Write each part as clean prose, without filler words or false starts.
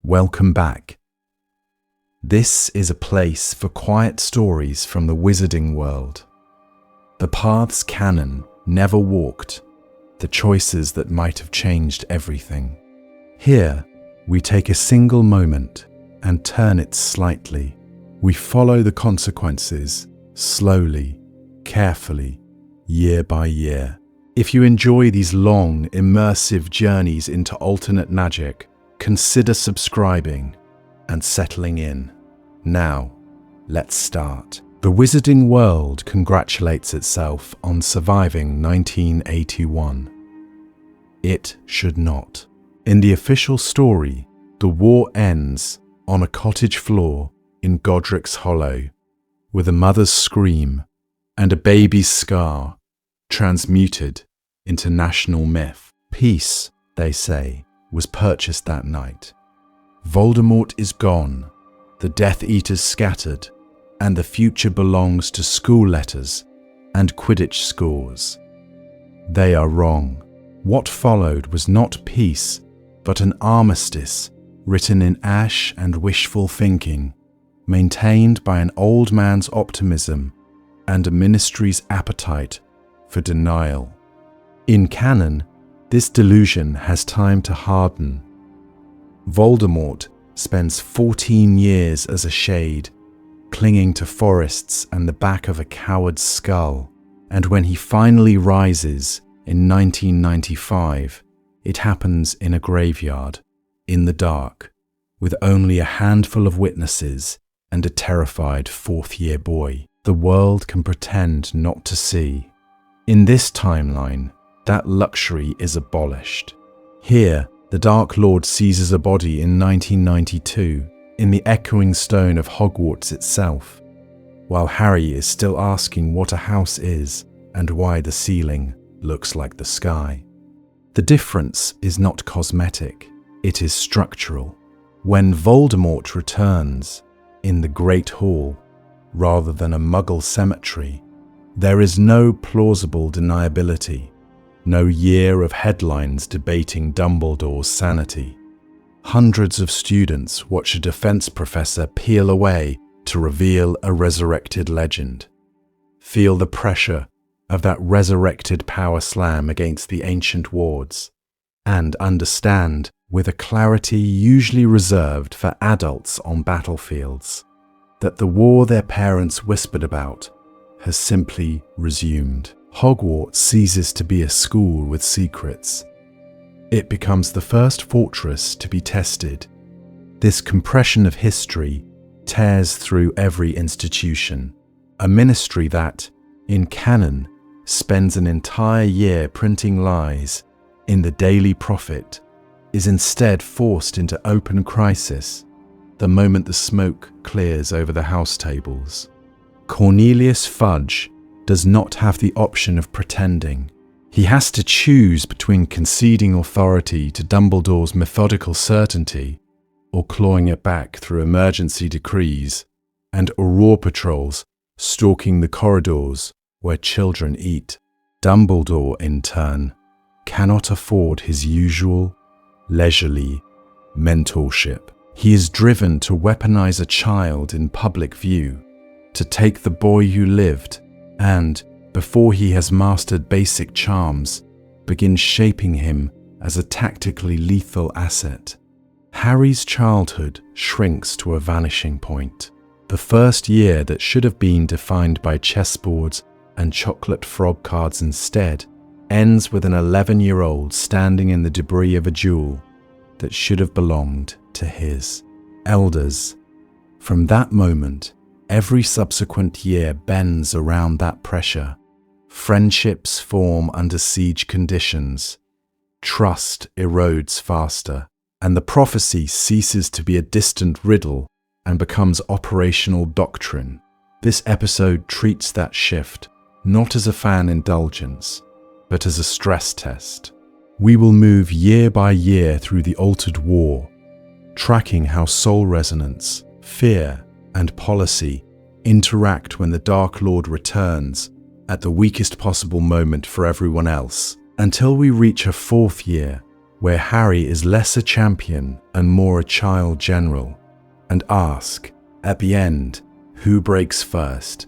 welcome back. This is a place for quiet stories from the wizarding world. The paths canon never walked, the choices that might have changed everything. Here, we take a single moment and turn it slightly. We follow the consequences slowly, carefully, year by year. If you enjoy these long, immersive journeys into alternate magic, consider subscribing and settling in. Now, let's start. The wizarding world congratulates itself on surviving 1981. It should not. In the official story, the war ends on a cottage floor in Godric's Hollow, with a mother's scream and a baby's scar transmuted into national myth. Peace, they say, was purchased that night. Voldemort is gone, the Death Eaters scattered, and the future belongs to school letters and Quidditch scores. They are wrong. What followed was not peace, but an armistice written in ash and wishful thinking, maintained by an old man's optimism and a ministry's appetite for denial. In canon, this delusion has time to harden. Voldemort spends 14 years as a shade, clinging to forests and the back of a coward's skull, and when he finally rises in 1995, it happens in a graveyard, in the dark, with only a handful of witnesses and a terrified fourth-year boy the world can pretend not to see. In this timeline, that luxury is abolished. Here, the Dark Lord seizes a body in 1992 in the echoing stone of Hogwarts itself, while Harry is still asking what a house is and why the ceiling looks like the sky. The difference is not cosmetic, it is structural. When Voldemort returns in the Great Hall, rather than a Muggle cemetery, there is no plausible deniability, no year of headlines debating Dumbledore's sanity. Hundreds of students watch a defense professor peel away to reveal a resurrected legend, feel the pressure of that resurrected power slam against the ancient wards, and understand, with a clarity usually reserved for adults on battlefields, that the war their parents whispered about has simply resumed. Hogwarts ceases to be a school with secrets. It becomes the first fortress to be tested. This compression of history tears through every institution. A ministry that, in canon, spends an entire year printing lies in the Daily Prophet is instead forced into open crisis the moment the smoke clears over the house tables. Cornelius Fudge does not have the option of pretending. He has to choose between conceding authority to Dumbledore's methodical certainty or clawing it back through emergency decrees and Aurora patrols stalking the corridors where children eat. Dumbledore, in turn, cannot afford his usual, leisurely mentorship. He is driven to weaponize a child in public view, to take the boy who lived and, before he has mastered basic charms, begin shaping him as a tactically lethal asset. Harry's childhood shrinks to a vanishing point. The first year that should have been defined by chessboards and chocolate frog cards instead ends with an 11-year-old standing in the debris of a duel that should have belonged to his elders. From that moment, every subsequent year bends around that pressure. Friendships form under siege conditions. Trust erodes faster, and the prophecy ceases to be a distant riddle and becomes operational doctrine. This episode treats that shift not as a fan indulgence, but as a stress test. We will move year by year through the altered war, tracking how soul resonance, fear, and policy interact when the Dark Lord returns at the weakest possible moment for everyone else, until we reach a fourth year where Harry is less a champion and more a child general, and ask, at the end, who breaks first,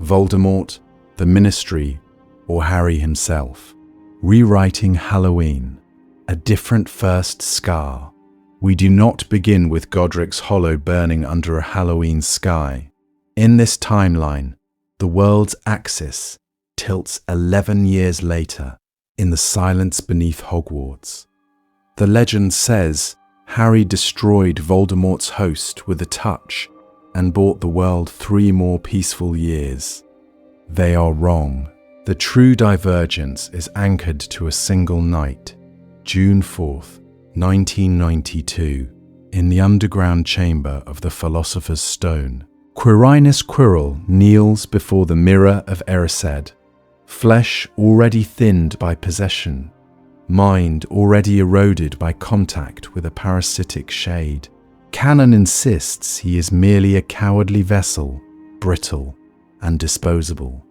Voldemort, the Ministry, or Harry himself. Rewriting Halloween, a different first scar. We do not begin with Godric's Hollow burning under a Halloween sky. In this timeline, the world's axis tilts 11 years later in the silence beneath Hogwarts. The legend says Harry destroyed Voldemort's host with a touch and bought the world 3 more peaceful years. They are wrong. The true divergence is anchored to a single night, June 4th, 1992, in the underground chamber of the Philosopher's Stone. Quirinus Quirrell kneels before the mirror of Erised, flesh already thinned by possession, mind already eroded by contact with a parasitic shade. Canon insists he is merely a cowardly vessel, brittle and disposable.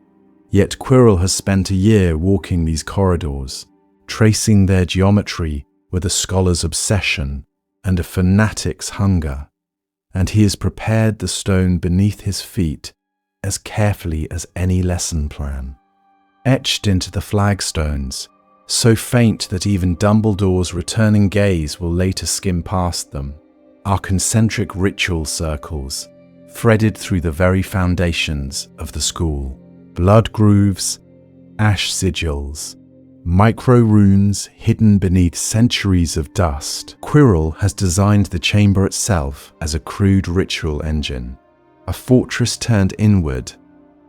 Yet Quirrell has spent a year walking these corridors, tracing their geometry with a scholar's obsession and a fanatic's hunger, and he has prepared the stone beneath his feet as carefully as any lesson plan. Etched into the flagstones, so faint that even Dumbledore's returning gaze will later skim past them, are concentric ritual circles threaded through the very foundations of the school. Blood grooves, ash sigils, micro-runes hidden beneath centuries of dust. Quirrell has designed the chamber itself as a crude ritual engine, a fortress turned inward,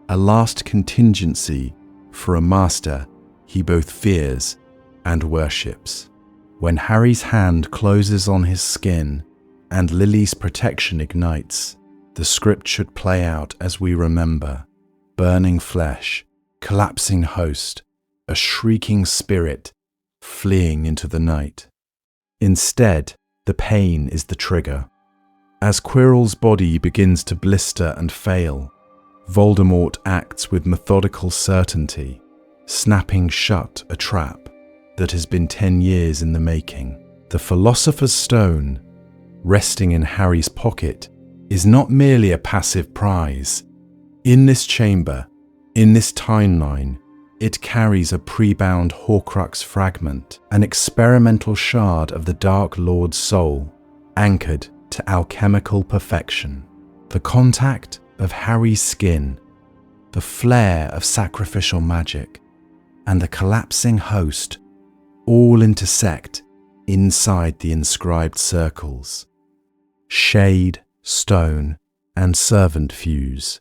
a last contingency for a master he both fears and worships. When Harry's hand closes on his skin and Lily's protection ignites, the script should play out as we remember. Burning flesh, collapsing host, a shrieking spirit, fleeing into the night. Instead, the pain is the trigger. As Quirrell's body begins to blister and fail, Voldemort acts with methodical certainty, snapping shut a trap that has been 10 years in the making. The Philosopher's Stone, resting in Harry's pocket, is not merely a passive prize. In this chamber, in this timeline, it carries a pre-bound Horcrux fragment, an experimental shard of the Dark Lord's soul, anchored to alchemical perfection. The contact of Harry's skin, the flare of sacrificial magic, and the collapsing host all intersect inside the inscribed circles. Shade, stone, and servant fuse.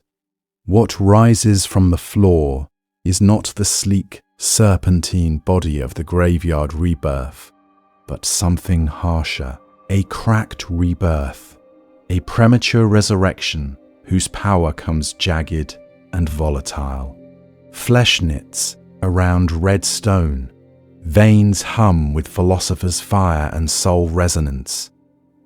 What rises from the floor is not the sleek, serpentine body of the graveyard rebirth, but something harsher, a cracked rebirth, a premature resurrection whose power comes jagged and volatile. Flesh knits around red stone, veins hum with philosopher's fire and soul resonance,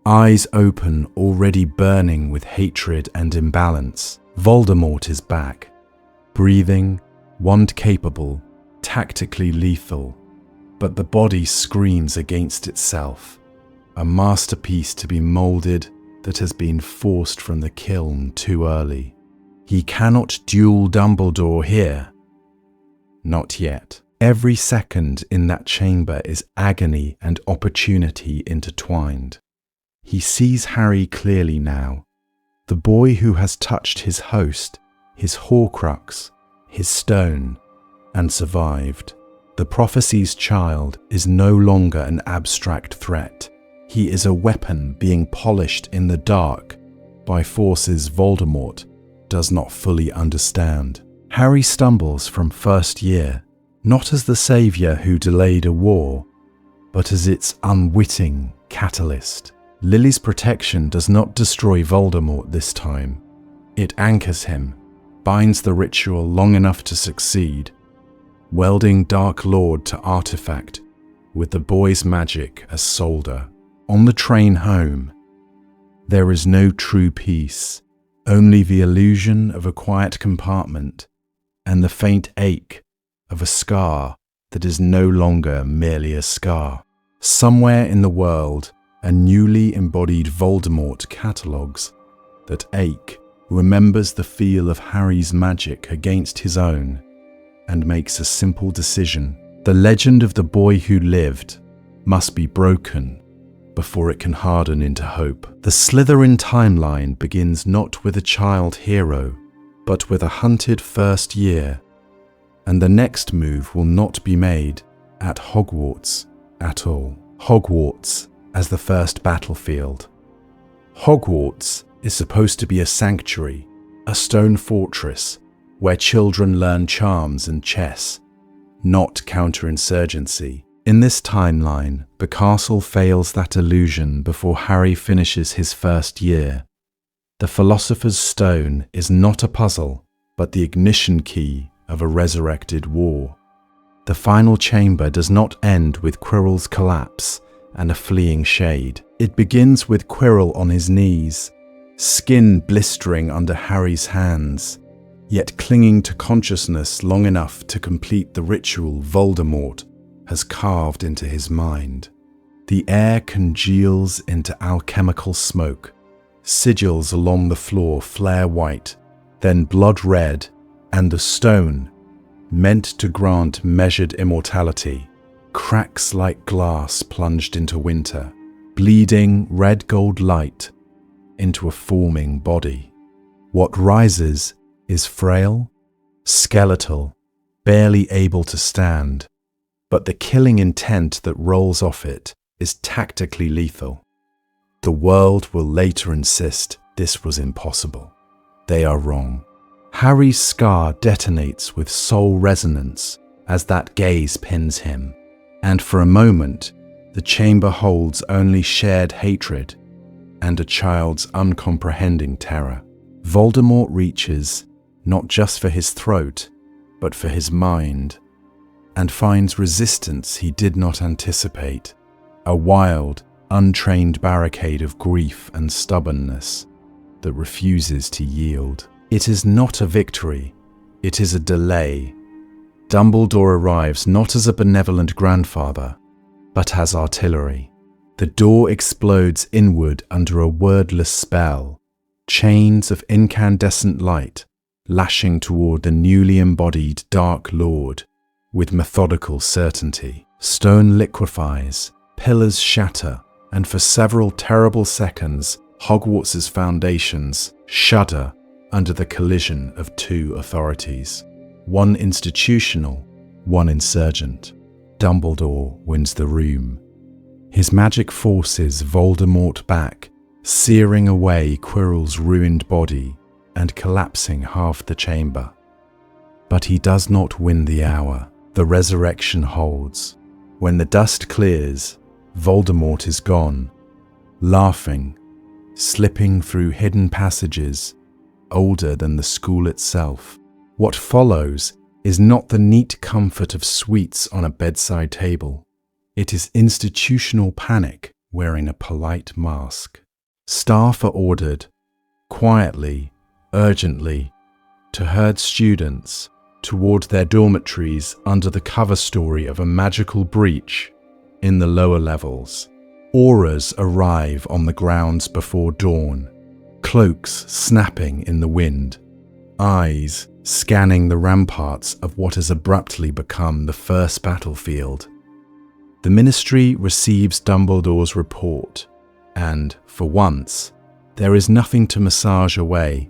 eyes open already burning with hatred and imbalance. Voldemort is back, breathing, wand capable, tactically lethal, but the body screams against itself, a masterpiece to be moulded that has been forced from the kiln too early. He cannot duel Dumbledore here. Not yet. Every second in that chamber is agony and opportunity intertwined. He sees Harry clearly now, the boy who has touched his host, his Horcrux, his stone, and survived. The prophecy's child is no longer an abstract threat. He is a weapon being polished in the dark by forces Voldemort does not fully understand. Harry stumbles from first year, not as the savior who delayed a war, but as its unwitting catalyst. Lily's protection does not destroy Voldemort this time. It anchors him, binds the ritual long enough to succeed, welding Dark Lord to artifact with the boy's magic as solder. On the train home, there is no true peace, only the illusion of a quiet compartment and the faint ache of a scar that is no longer merely a scar. Somewhere in the world, a newly embodied Voldemort catalogues that ache, remembers the feel of Harry's magic against his own, and makes a simple decision. The legend of the boy who lived must be broken before it can harden into hope. The Slytherin timeline begins not with a child hero, but with a hunted first year, and the next move will not be made at Hogwarts at all. Hogwarts as the first battlefield. Hogwarts is supposed to be a sanctuary, a stone fortress where children learn charms and chess, not counterinsurgency. In this timeline, the castle fails that illusion before Harry finishes his first year. The Philosopher's Stone is not a puzzle, but the ignition key of a resurrected war. The final chamber does not end with Quirrell's collapse and a fleeing shade. It begins with Quirrell on his knees, skin blistering under Harry's hands, yet clinging to consciousness long enough to complete the ritual Voldemort has carved into his mind. The air congeals into alchemical smoke. Sigils along the floor flare white, then blood red, and the stone, meant to grant measured immortality, cracks like glass plunged into winter, bleeding red gold light into a forming body. What rises is frail, skeletal, barely able to stand, but the killing intent that rolls off it is tactically lethal. The world will later insist this was impossible. They are wrong. Harry's scar detonates with soul resonance as that gaze pins him, and for a moment, the chamber holds only shared hatred and a child's uncomprehending terror. Voldemort reaches not just for his throat, but for his mind, and finds resistance he did not anticipate, a wild, untrained barricade of grief and stubbornness that refuses to yield. It is not a victory, it is a delay. Dumbledore arrives not as a benevolent grandfather, but as artillery. The door explodes inward under a wordless spell, chains of incandescent light lashing toward the newly embodied Dark Lord with methodical certainty. Stone liquefies, pillars shatter, and for several terrible seconds, Hogwarts's foundations shudder under the collision of two authorities, one institutional, one insurgent. Dumbledore wins the room. His magic forces Voldemort back, searing away Quirrell's ruined body and collapsing half the chamber. But he does not win the hour. The resurrection holds. When the dust clears, Voldemort is gone, laughing, slipping through hidden passages, older than the school itself. What follows is not the neat comfort of sweets on a bedside table. It is institutional panic wearing a polite mask. Staff are ordered, quietly, urgently, to herd students toward their dormitories under the cover story of a magical breach in the lower levels. Auras arrive on the grounds before dawn, cloaks snapping in the wind, eyes scanning the ramparts of what has abruptly become the first battlefield. The Ministry receives Dumbledore's report, and, for once, there is nothing to massage away.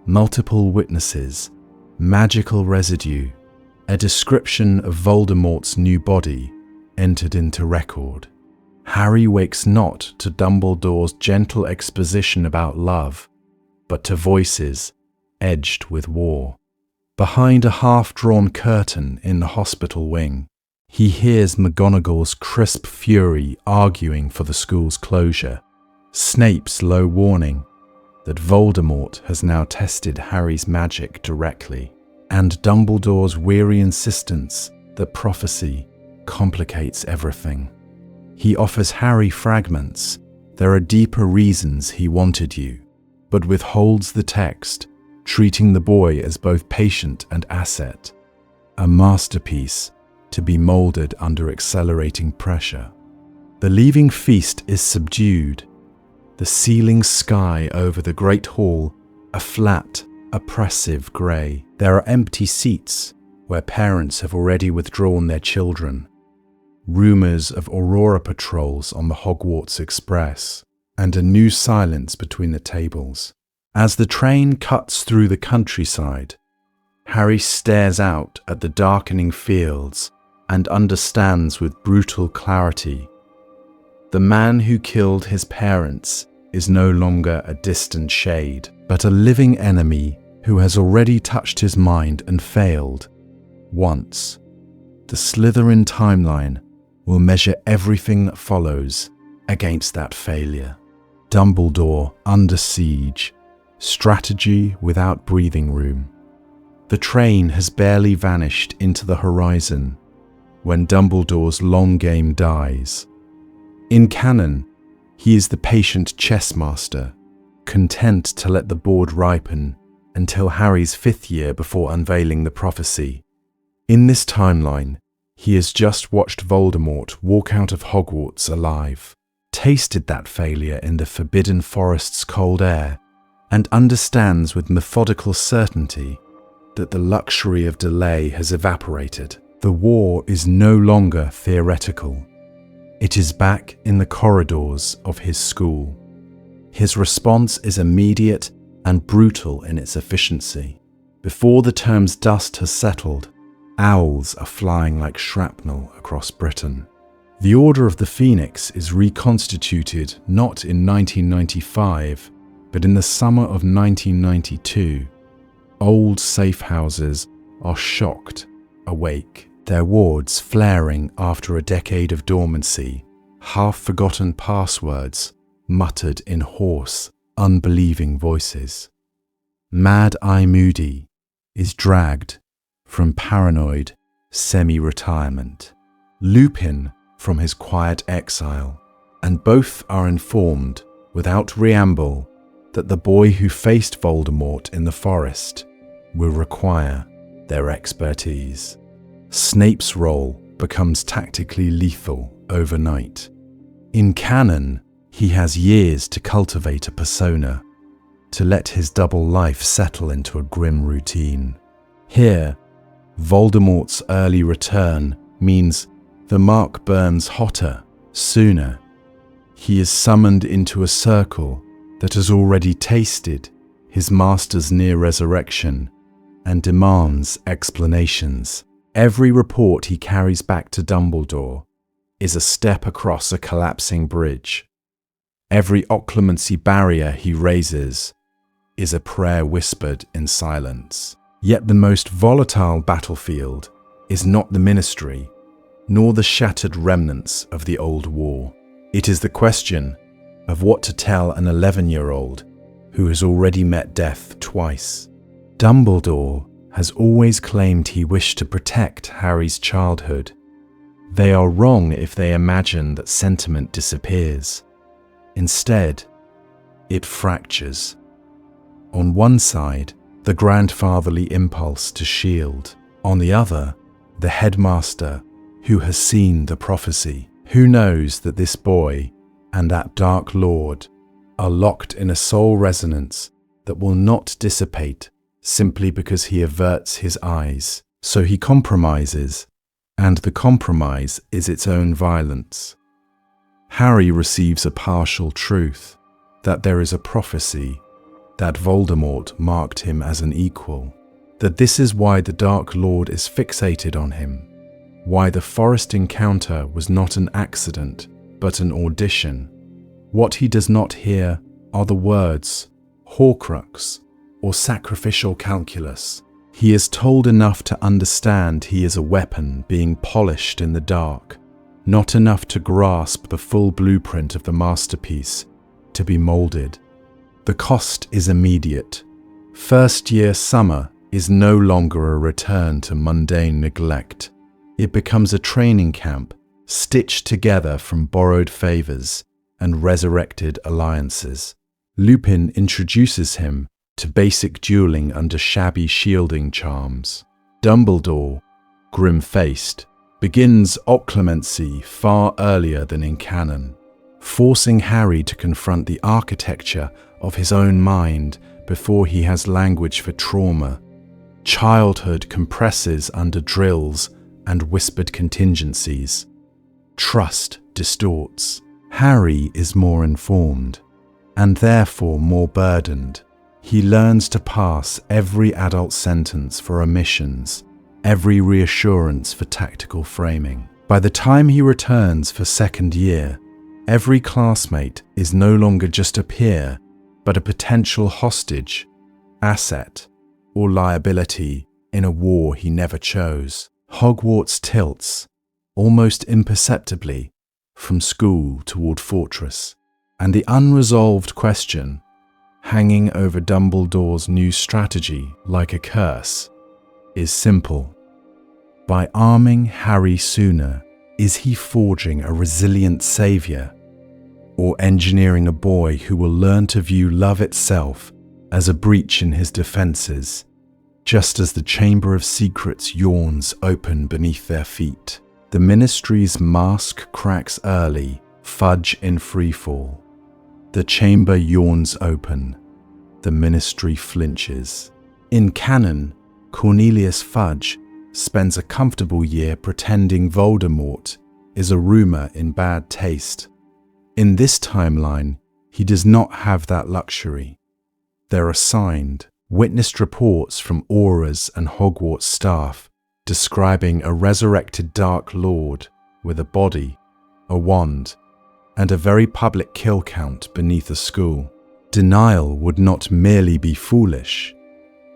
Multiple witnesses, magical residue, a description of Voldemort's new body entered into record. Harry wakes not to Dumbledore's gentle exposition about love, but to voices edged with war. Behind a half-drawn curtain in the hospital wing, he hears McGonagall's crisp fury arguing for the school's closure, Snape's low warning that Voldemort has now tested Harry's magic directly, and Dumbledore's weary insistence that prophecy complicates everything. He offers Harry fragments, "There are deeper reasons he wanted you," but withholds the text, treating the boy as both patient and asset, a masterpiece to be molded under accelerating pressure. The leaving feast is subdued, the ceiling sky over the great hall a flat, oppressive grey. There are empty seats where parents have already withdrawn their children. Rumours of Aurora patrols on the Hogwarts Express, and a new silence between the tables. As the train cuts through the countryside, Harry stares out at the darkening fields and understands with brutal clarity. The man who killed his parents is no longer a distant shade, but a living enemy who has already touched his mind and failed once. The Slytherin timeline will measure everything that follows against that failure. Dumbledore under siege, strategy without breathing room. The train has barely vanished into the horizon when Dumbledore's long game dies. In canon, he is the patient chess master, content to let the board ripen until Harry's 5th year before unveiling the prophecy. In this timeline, he has just watched Voldemort walk out of Hogwarts alive, tasted that failure in the Forbidden Forest's cold air, and understands with methodical certainty that the luxury of delay has evaporated. The war is no longer theoretical. It is back in the corridors of his school. His response is immediate and brutal in its efficiency. Before the term's dust has settled, owls are flying like shrapnel across Britain. The Order of the Phoenix is reconstituted not in 1995, but in the summer of 1992. Old safe houses are shocked, awake, their wards flaring after a decade of dormancy, half-forgotten passwords muttered in hoarse, unbelieving voices. Mad Eye Moody is dragged from paranoid semi-retirement, Lupin from his quiet exile, and both are informed, without preamble, that the boy who faced Voldemort in the forest will require their expertise. Snape's role becomes tactically lethal overnight. In canon, he has years to cultivate a persona, to let his double life settle into a grim routine. Here, Voldemort's early return means the mark burns hotter, sooner. He is summoned into a circle that has already tasted his master's near resurrection and demands explanations. Every report he carries back to Dumbledore is a step across a collapsing bridge. Every occlumency barrier he raises is a prayer whispered in silence. Yet the most volatile battlefield is not the Ministry, nor the shattered remnants of the old war. It is the question of what to tell an 11-year-old who has already met death twice. Dumbledore has always claimed he wished to protect Harry's childhood. They are wrong if they imagine that sentiment disappears. Instead, it fractures. On one side, the grandfatherly impulse to shield. On the other, the headmaster who has seen the prophecy, who knows that this boy and that Dark Lord are locked in a soul resonance that will not dissipate simply because he averts his eyes. So he compromises, and the compromise is its own violence. Harry receives a partial truth, that there is a prophecy, that Voldemort marked him as an equal, that this is why the Dark Lord is fixated on him, why the forest encounter was not an accident, but an audition. What he does not hear are the words, Horcrux, or sacrificial calculus. He is told enough to understand he is a weapon being polished in the dark, not enough to grasp the full blueprint of the masterpiece to be molded. The cost is immediate. First-year summer is no longer a return to mundane neglect. It becomes a training camp stitched together from borrowed favors and resurrected alliances. Lupin introduces him to basic dueling under shabby shielding charms. Dumbledore, grim-faced, begins occlumency far earlier than in canon, forcing Harry to confront the architecture of his own mind before he has language for trauma. Childhood compresses under drills and whispered contingencies. Trust distorts. Harry is more informed, and therefore more burdened. He learns to pass every adult sentence for omissions, every reassurance for tactical framing. By the time he returns for second year, every classmate is no longer just a peer, but a potential hostage, asset, or liability in a war he never chose. Hogwarts tilts, almost imperceptibly, from school toward fortress, and the unresolved question, hanging over Dumbledore's new strategy like a curse, is simple. By arming Harry sooner, is he forging a resilient savior, or engineering a boy who will learn to view love itself as a breach in his defenses, just as the Chamber of Secrets yawns open beneath their feet? The Ministry's mask cracks early, Fudge in freefall. The chamber yawns open. The Ministry flinches. In canon, Cornelius Fudge spends a comfortable year pretending Voldemort is a rumor in bad taste. In this timeline, he does not have that luxury. There are signed, witnessed reports from Aurors and Hogwarts staff describing a resurrected Dark Lord with a body, a wand, and a very public kill count beneath a school. Denial would not merely be foolish,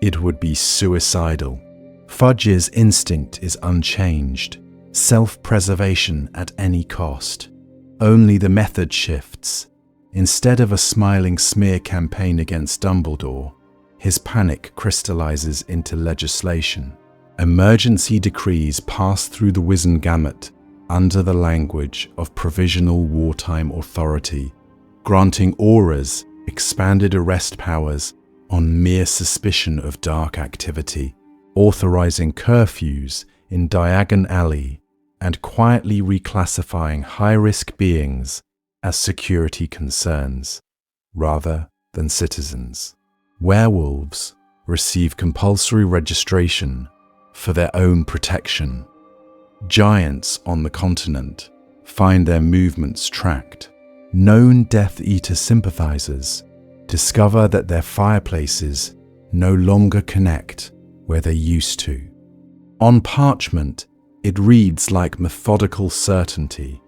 it would be suicidal. Fudge's instinct is unchanged, self-preservation at any cost. Only the method shifts. Instead of a smiling smear campaign against Dumbledore, his panic crystallizes into legislation. Emergency decrees pass through the Wizengamot under the language of provisional wartime authority, granting Aurors expanded arrest powers on mere suspicion of dark activity, authorizing curfews in Diagon Alley and quietly reclassifying high-risk beings as security concerns, rather than citizens. Werewolves receive compulsory registration for their own protection. Giants on the continent find their movements tracked. Known Death Eater sympathizers discover that their fireplaces no longer connect where they used to. On parchment, it reads like methodical certainty.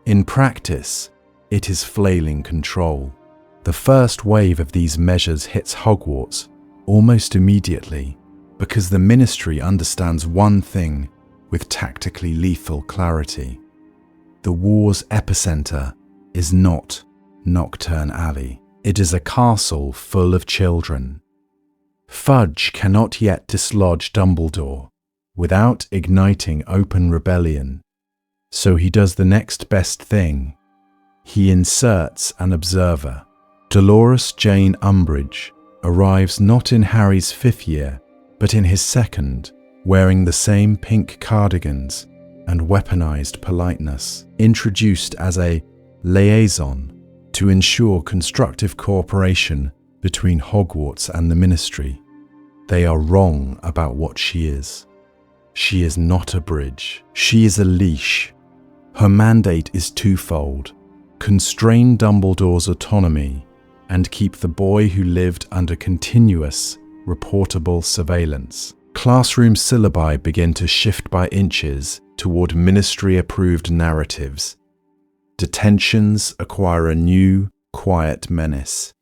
In practice, it is flailing control. The first wave of these measures hits Hogwarts almost immediately because the Ministry understands one thing with tactically lethal clarity. The war's epicenter is not Knockturn Alley. It is a castle full of children. Fudge cannot yet dislodge Dumbledore without igniting open rebellion, so he does the next best thing. He inserts an observer. Dolores Jane Umbridge arrives not in Harry's 5th year, but in his 2nd, wearing the same pink cardigans and weaponized politeness, introduced as a liaison to ensure constructive cooperation between Hogwarts and the Ministry. They are wrong about what she is. She is not a bridge. She is a leash. Her mandate is twofold: constrain Dumbledore's autonomy and keep the boy who lived under continuous, reportable surveillance. Classroom syllabi begin to shift by inches toward Ministry-approved narratives. Detentions acquire a new, quiet menace.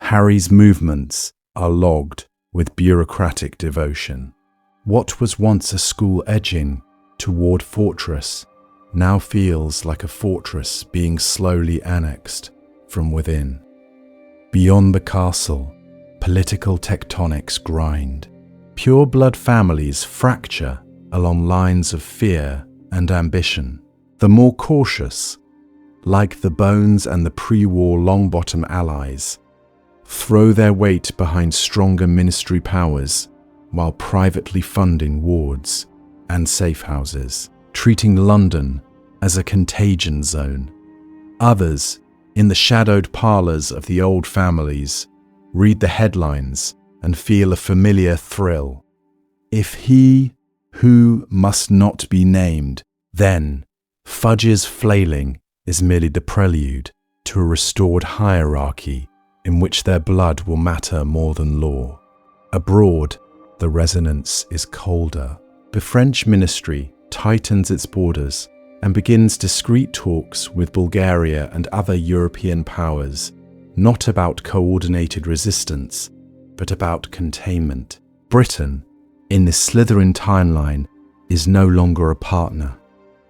Harry's movements are logged with bureaucratic devotion. What was once a school edging toward fortress now feels like a fortress being slowly annexed from within. Beyond the castle, political tectonics grind. Pure-blood families fracture along lines of fear and ambition. The more cautious, like the Bones and the pre-war Longbottom allies, throw their weight behind stronger Ministry powers while privately funding wards and safe houses. treating London as a contagion zone. Others, in the shadowed parlours of the old families, read the headlines and feel a familiar thrill. If he who must not be named, then Fudge's flailing is merely the prelude to a restored hierarchy in which their blood will matter more than law. Abroad, the resonance is colder. The French ministry tightens its borders and begins discreet talks with Bulgaria and other European powers, not about coordinated resistance, but about containment. Britain, in this Slytherin timeline, is no longer a partner.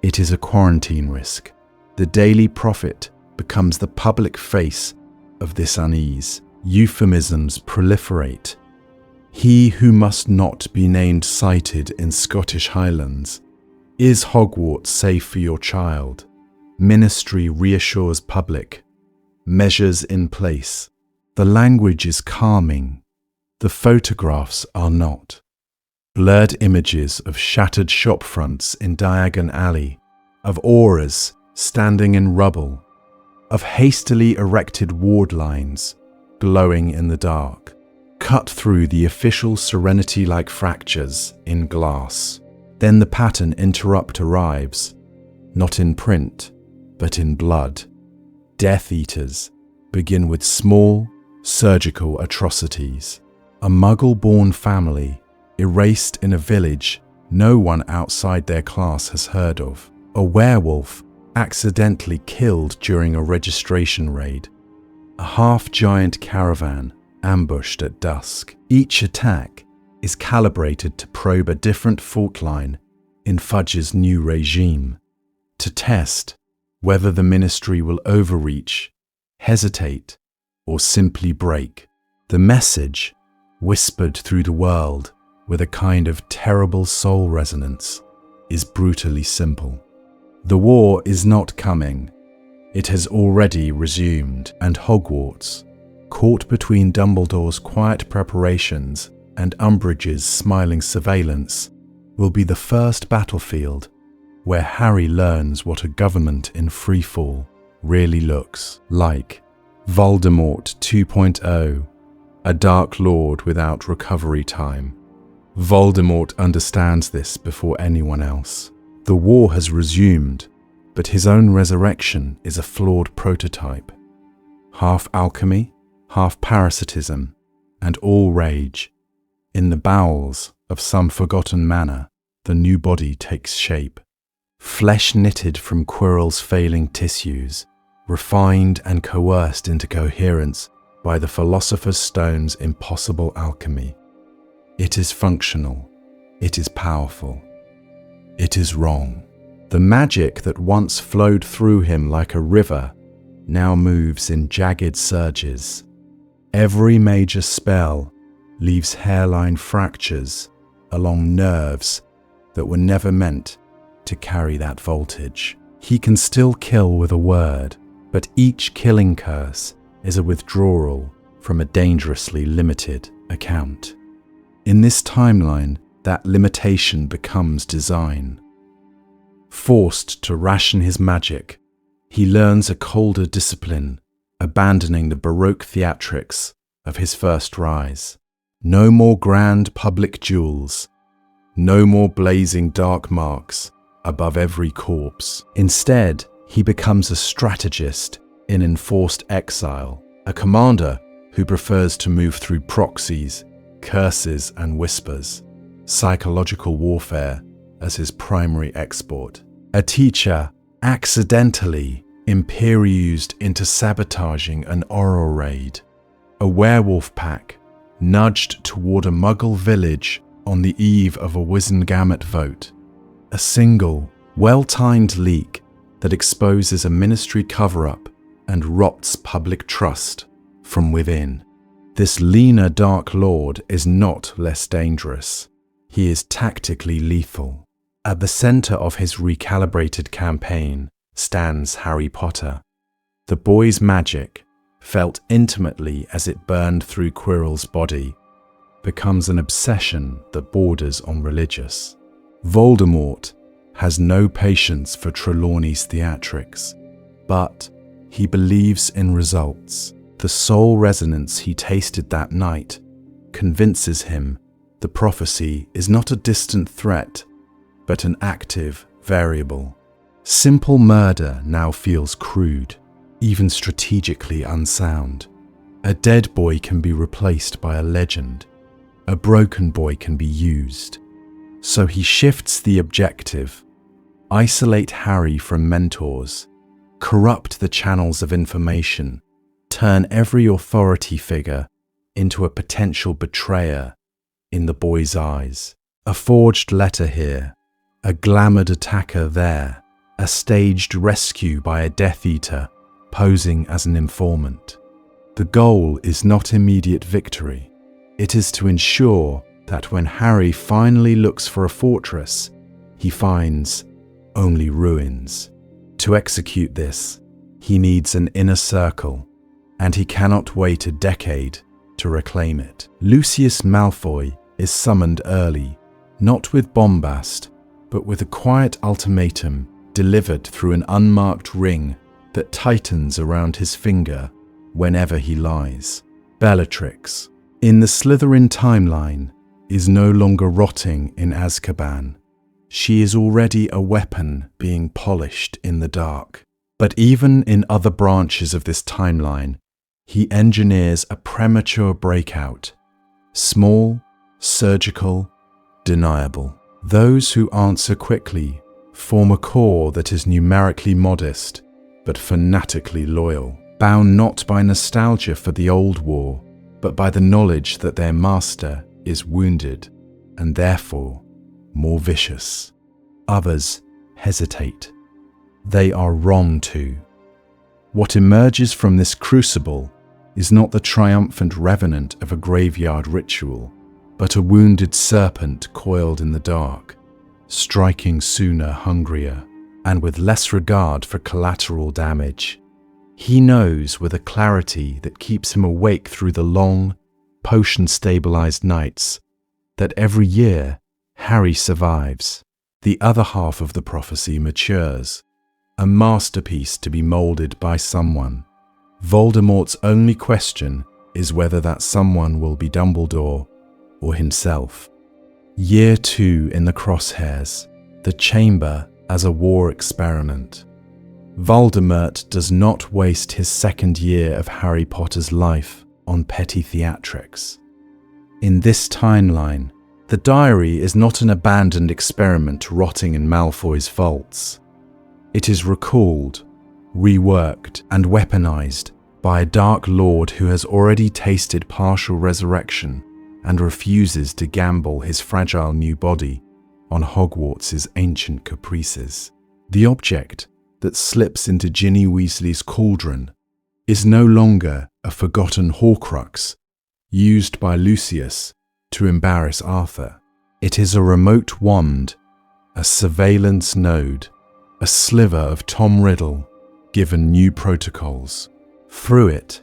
It is a quarantine risk. The Daily Prophet becomes the public face of this unease. Euphemisms proliferate. He who must not be named cited in Scottish Highlands. Is Hogwarts safe for your child? Ministry reassures public. Measures in place. The language is calming. The photographs are not. Blurred images of shattered shop fronts in Diagon Alley, of auras standing in rubble, of hastily erected ward lines glowing in the dark, cut through the official serenity like fractures in glass. Then the pattern interrupt arrives, not in print, but in blood. Death Eaters begin with small, surgical atrocities. A Muggle-born family erased in a village no one outside their class has heard of. A werewolf accidentally killed during a registration raid. A half-giant caravan ambushed at dusk. Each attack is calibrated to probe a different fault line in Fudge's new regime, to test whether the ministry will overreach, hesitate, or simply break. The message, whispered through the world with a kind of terrible soul resonance, is brutally simple. The war is not coming. It has already resumed, and Hogwarts, caught between Dumbledore's quiet preparations and Umbridge's smiling surveillance, will be the first battlefield where Harry learns what a government in freefall really looks like. Voldemort 2.0, a Dark Lord without recovery time. Voldemort understands this before anyone else. The war has resumed, but his own resurrection is a flawed prototype. Half alchemy, half parasitism, and all rage. In the bowels of some forgotten manor, the new body takes shape. Flesh knitted from Quirrell's failing tissues, refined and coerced into coherence by the Philosopher's Stone's impossible alchemy. It is functional. It is powerful. It is wrong. The magic that once flowed through him like a river now moves in jagged surges. Every major spell leaves hairline fractures along nerves that were never meant to carry that voltage. He can still kill with a word, but each killing curse is a withdrawal from a dangerously limited account. In this timeline, that limitation becomes design. Forced to ration his magic, he learns a colder discipline, abandoning the Baroque theatrics of his first rise. No more grand public duels, no more blazing dark marks above every corpse. Instead, he becomes a strategist in enforced exile, a commander who prefers to move through proxies, curses and whispers, psychological warfare as his primary export. A teacher accidentally imperioused into sabotaging an oral raid. A werewolf pack nudged toward a Muggle village on the eve of a Wizengamot vote. A single, well-timed leak that exposes a ministry cover-up and rots public trust from within. This leaner Dark Lord is not less dangerous. He is tactically lethal. At the center of his recalibrated campaign stands Harry Potter. The boy's magic, felt intimately as it burned through Quirrell's body, becomes an obsession that borders on religious. Voldemort has no patience for Trelawney's theatrics, but he believes in results. The soul resonance he tasted that night convinces him the prophecy is not a distant threat, but an active variable. Simple murder now feels crude, even strategically unsound. A dead boy can be replaced by a legend. A broken boy can be used. So he shifts the objective: isolate Harry from mentors, corrupt the channels of information, turn every authority figure into a potential betrayer in the boy's eyes. A forged letter here, a glamoured attacker there, a staged rescue by a Death Eater posing as an informant. The goal is not immediate victory. It is to ensure that when Harry finally looks for a fortress, he finds only ruins. To execute this, he needs an inner circle, and he cannot wait a decade to reclaim it. Lucius Malfoy is summoned early, not with bombast, but with a quiet ultimatum delivered through an unmarked ring that tightens around his finger whenever he lies. Bellatrix, in the Slytherin timeline, is no longer rotting in Azkaban. She is already a weapon being polished in the dark. But even in other branches of this timeline, he engineers a premature breakout. Small, surgical, deniable. Those who answer quickly form a core that is numerically modest, but fanatically loyal, bound not by nostalgia for the old war, but by the knowledge that their master is wounded and therefore more vicious. Others hesitate. They are wrong to. What emerges from this crucible is not the triumphant revenant of a graveyard ritual, but a wounded serpent coiled in the dark, striking sooner, hungrier, and with less regard for collateral damage. He knows with a clarity that keeps him awake through the long, potion-stabilized nights that every year Harry survives. The other half of the prophecy matures, a masterpiece to be molded by someone. Voldemort's only question is whether that someone will be Dumbledore or himself. Year 2 in the crosshairs, the chamber as a war experiment. Voldemort does not waste his second year of Harry Potter's life on petty theatrics. In this timeline, the diary is not an abandoned experiment rotting in Malfoy's vaults. It is recalled, reworked, and weaponized by a Dark Lord who has already tasted partial resurrection and refuses to gamble his fragile new body on Hogwarts' ancient caprices. The object that slips into Ginny Weasley's cauldron is no longer a forgotten Horcrux used by Lucius to embarrass Arthur. It is a remote wand, a surveillance node, a sliver of Tom Riddle given new protocols. Through it,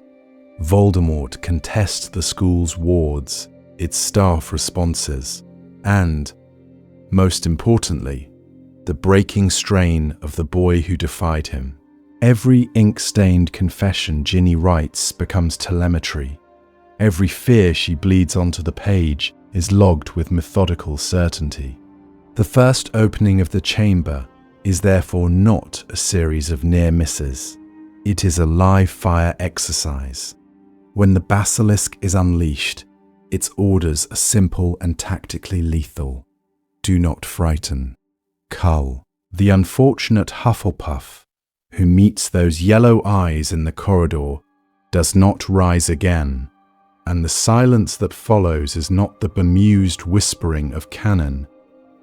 Voldemort can test the school's wards, its staff responses, and, most importantly, the breaking strain of the boy who defied him. Every ink-stained confession Ginny writes becomes telemetry. Every fear she bleeds onto the page is logged with methodical certainty. The first opening of the chamber is therefore not a series of near misses. It is a live fire exercise. When the basilisk is unleashed, its orders are simple and tactically lethal. Do not frighten. Cull, the unfortunate Hufflepuff, who meets those yellow eyes in the corridor, does not rise again, and the silence that follows is not the bemused whispering of cannon,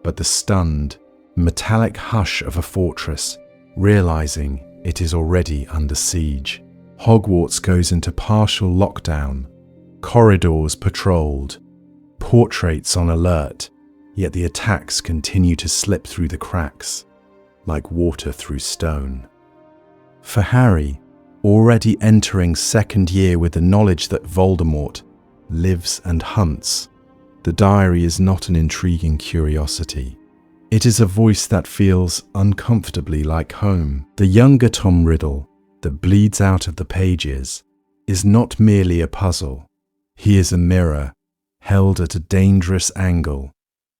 but the stunned, metallic hush of a fortress, realizing it is already under siege. Hogwarts goes into partial lockdown, corridors patrolled, portraits on alert, yet the attacks continue to slip through the cracks, like water through stone. For Harry, already entering second year with the knowledge that Voldemort lives and hunts, the diary is not an intriguing curiosity. It is a voice that feels uncomfortably like home. The younger Tom Riddle that bleeds out of the pages is not merely a puzzle. He is a mirror held at a dangerous angle,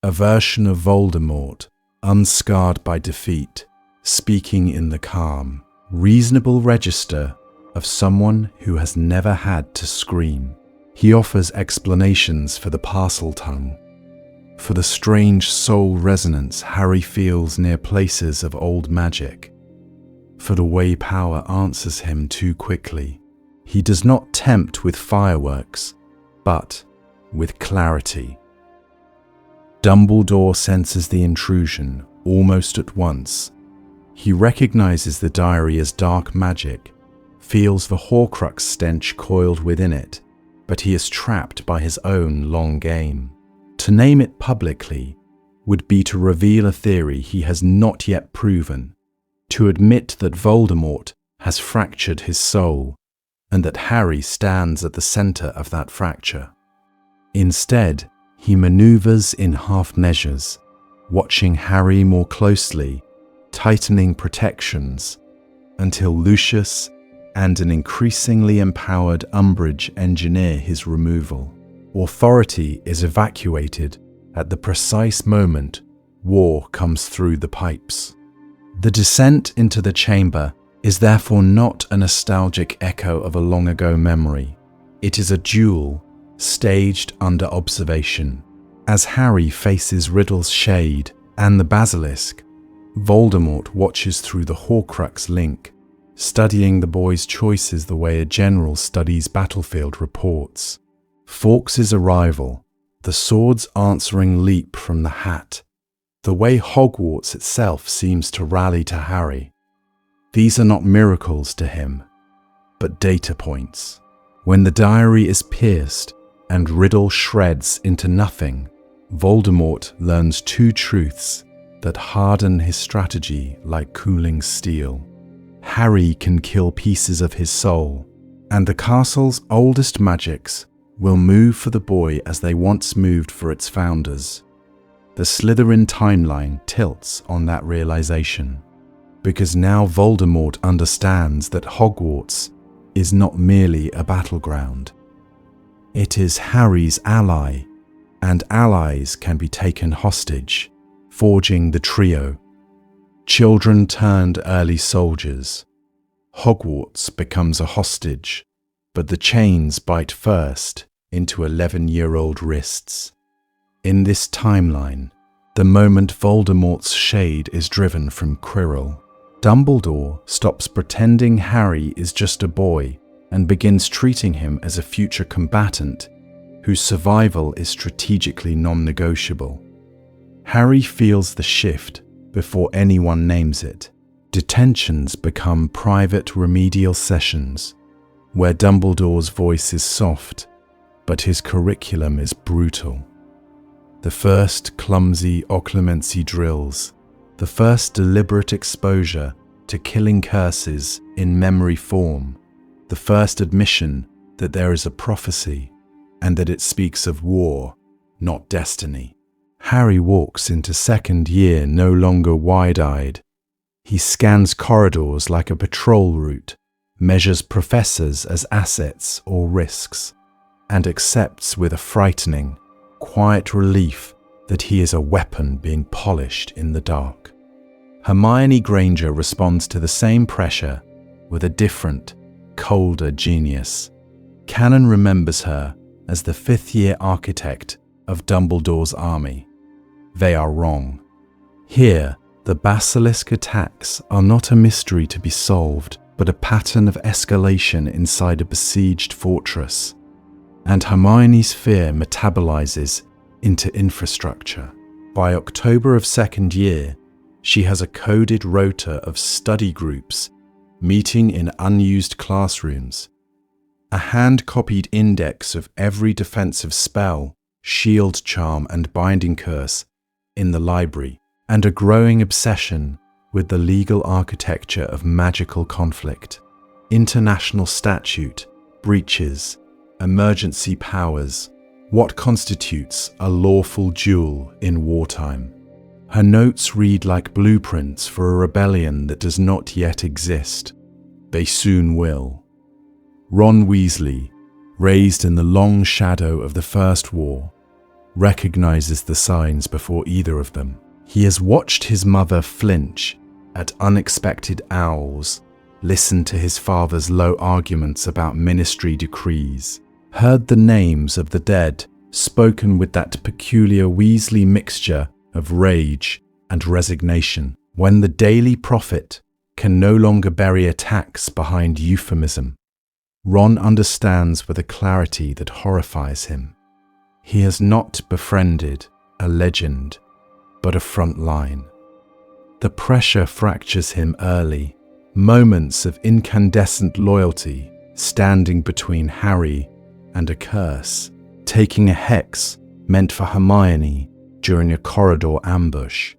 a version of Voldemort, unscarred by defeat, speaking in the calm, reasonable register of someone who has never had to scream. He offers explanations for the parcel tongue, for the strange soul resonance Harry feels near places of old magic, for the way power answers him too quickly. He does not tempt with fireworks, but with clarity. Dumbledore senses the intrusion almost at once. He recognizes the diary as dark magic, feels the Horcrux stench coiled within it, but he is trapped by his own long game. To name it publicly would be to reveal a theory he has not yet proven, to admit that Voldemort has fractured his soul, and that Harry stands at the center of that fracture. Instead, he maneuvers in half measures, watching Harry more closely, tightening protections, until Lucius and an increasingly empowered Umbridge engineer his removal. Authority is evacuated at the precise moment war comes through the pipes. The descent into the chamber is therefore not a nostalgic echo of a long-ago memory. It is a duel staged under observation. As Harry faces Riddle's shade and the basilisk, Voldemort watches through the Horcrux link, studying the boy's choices the way a general studies battlefield reports. Fawkes' arrival, the sword's answering leap from the hat, the way Hogwarts itself seems to rally to Harry. These are not miracles to him, but data points. When the diary is pierced and Riddle shreds into nothing, Voldemort learns two truths that harden his strategy like cooling steel. Harry can kill pieces of his soul, and the castle's oldest magics will move for the boy as they once moved for its founders. The Slytherin timeline tilts on that realization, because now Voldemort understands that Hogwarts is not merely a battleground. It is Harry's ally, and allies can be taken hostage, forging the trio. Children turned early soldiers. Hogwarts becomes a hostage, but the chains bite first into 11-year-old wrists. In this timeline, the moment Voldemort's shade is driven from Quirrell, Dumbledore stops pretending Harry is just a boy and begins treating him as a future combatant whose survival is strategically non-negotiable. Harry feels the shift before anyone names it. Detentions become private remedial sessions, where Dumbledore's voice is soft, but his curriculum is brutal. The first clumsy occlumency drills, the first deliberate exposure to killing curses in memory form, the first admission that there is a prophecy and that it speaks of war, not destiny. Harry walks into second year no longer wide-eyed. He scans corridors like a patrol route, measures professors as assets or risks, and accepts with a frightening, quiet relief that he is a weapon being polished in the dark. Hermione Granger responds to the same pressure with a different, colder genius. Canon remembers her as the fifth-year architect of Dumbledore's army. They are wrong. Here, the basilisk attacks are not a mystery to be solved, but a pattern of escalation inside a besieged fortress. And Hermione's fear metabolizes into infrastructure. By October of second year, she has a coded rota of study groups meeting in unused classrooms, a hand-copied index of every defensive spell, shield charm and binding curse in the library, and a growing obsession with the legal architecture of magical conflict, international statute, breaches, emergency powers, what constitutes a lawful duel in wartime. Her notes read like blueprints for a rebellion that does not yet exist. They soon will. Ron Weasley, raised in the long shadow of the First War, recognizes the signs before either of them. He has watched his mother flinch at unexpected owls, listened to his father's low arguments about ministry decrees, heard the names of the dead spoken with that peculiar Weasley mixture of rage and resignation. When the Daily Prophet can no longer bury attacks behind euphemism, Ron understands with a clarity that horrifies him. He has not befriended a legend, but a front line. The pressure fractures him early, moments of incandescent loyalty standing between Harry and a curse, taking a hex meant for Hermione during a corridor ambush,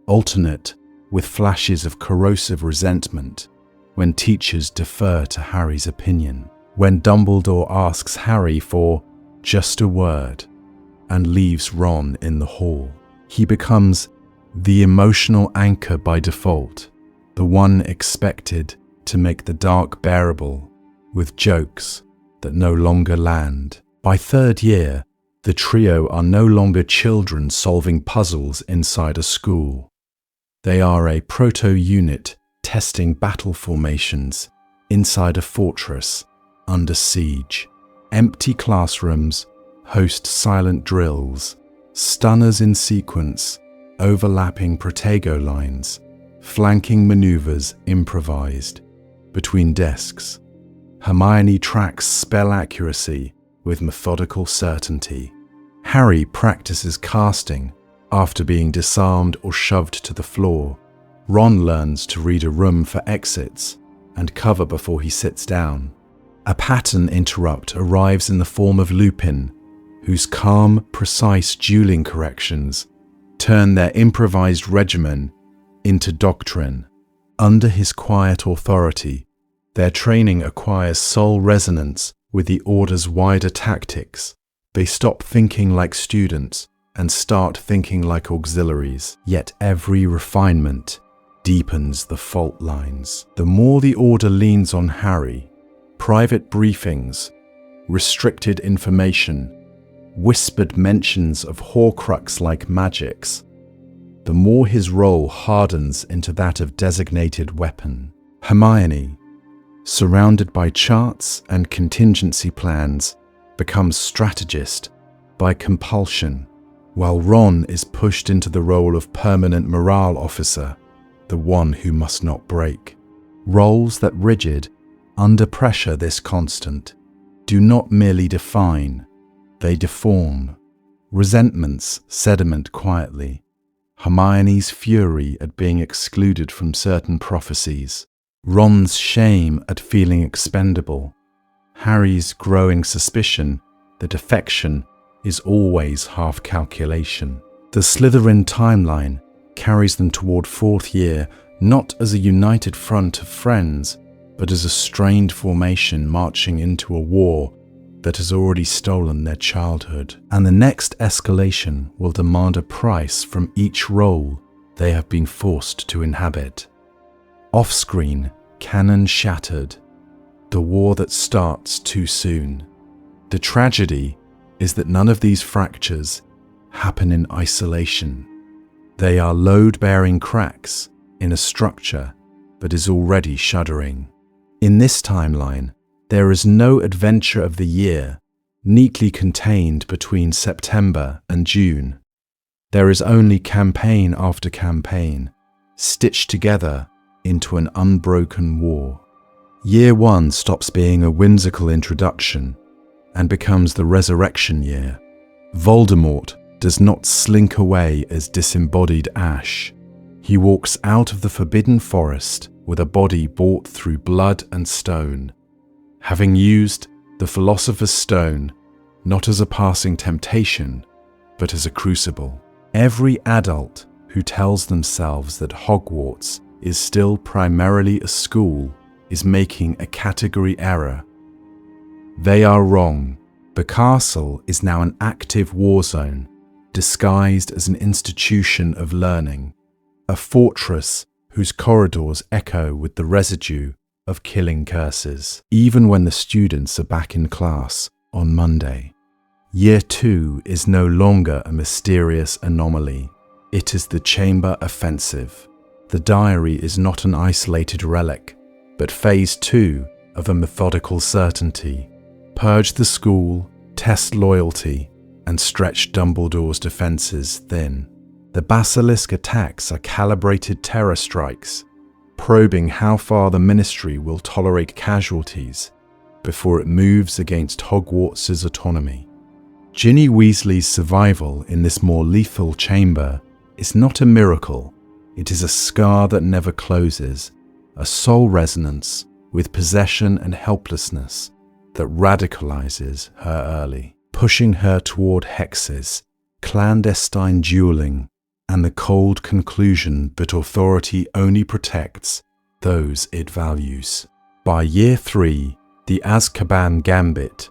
alternate with flashes of corrosive resentment when teachers defer to Harry's opinion, when Dumbledore asks Harry for just a word and leaves Ron in the hall. He becomes the emotional anchor by default, the one expected to make the dark bearable with jokes that no longer land. By third year, the trio are no longer children solving puzzles inside a school. They are a proto-unit testing battle formations inside a fortress under siege. Empty classrooms host silent drills, stunners in sequence, overlapping protego lines, flanking maneuvers improvised between desks. Hermione tracks spell accuracy with methodical certainty. Harry practices casting after being disarmed or shoved to the floor. Ron learns to read a room for exits and cover before he sits down. A pattern interrupt arrives in the form of Lupin, whose calm, precise dueling corrections turn their improvised regimen into doctrine. Under his quiet authority, their training acquires soul resonance with the Order's wider tactics. They stop thinking like students and start thinking like auxiliaries, yet every refinement deepens the fault lines. The more the Order leans on Harry, private briefings, restricted information, whispered mentions of Horcrux-like magics, the more his role hardens into that of designated weapon. Hermione, surrounded by charts and contingency plans, becomes strategist by compulsion, while Ron is pushed into the role of permanent morale officer, the one who must not break. Roles that rigid, under pressure this constant, do not merely define, they deform. Resentments sediment quietly. Hermione's fury at being excluded from certain prophecies. Ron's shame at feeling expendable. Harry's growing suspicion that affection is always half calculation. The Slytherin timeline carries them toward fourth year, not as a united front of friends, but as a strained formation marching into a war that has already stolen their childhood. And the next escalation will demand a price from each role they have been forced to inhabit. Off-screen, canon shattered. The war that starts too soon. The tragedy is that none of these fractures happen in isolation. They are load-bearing cracks in a structure that is already shuddering. In this timeline, there is no adventure of the year neatly contained between September and June. There is only campaign after campaign, stitched together into an unbroken war. Year 1 stops being a whimsical introduction and becomes the resurrection year. Voldemort does not slink away as disembodied ash. He walks out of the forbidden forest with a body bought through blood and stone, having used the Philosopher's Stone not as a passing temptation, but as a crucible. Every adult who tells themselves that Hogwarts is still primarily a school is making a category error. They are wrong. The castle is now an active war zone, disguised as an institution of learning, a fortress whose corridors echo with the residue of killing curses, even when the students are back in class on Monday. Year 2 is no longer a mysterious anomaly. It is the Chamber Offensive. The diary is not an isolated relic, but phase 2 of a methodical certainty. Purge the school, test loyalty, and stretch Dumbledore's defenses thin. The basilisk attacks are calibrated terror strikes, probing how far the Ministry will tolerate casualties before it moves against Hogwarts' autonomy. Ginny Weasley's survival in this more lethal chamber is not a miracle. It is a scar that never closes, a soul resonance with possession and helplessness that radicalizes her early, pushing her toward hexes, clandestine dueling, and the cold conclusion that authority only protects those it values. By year 3, the Azkaban Gambit,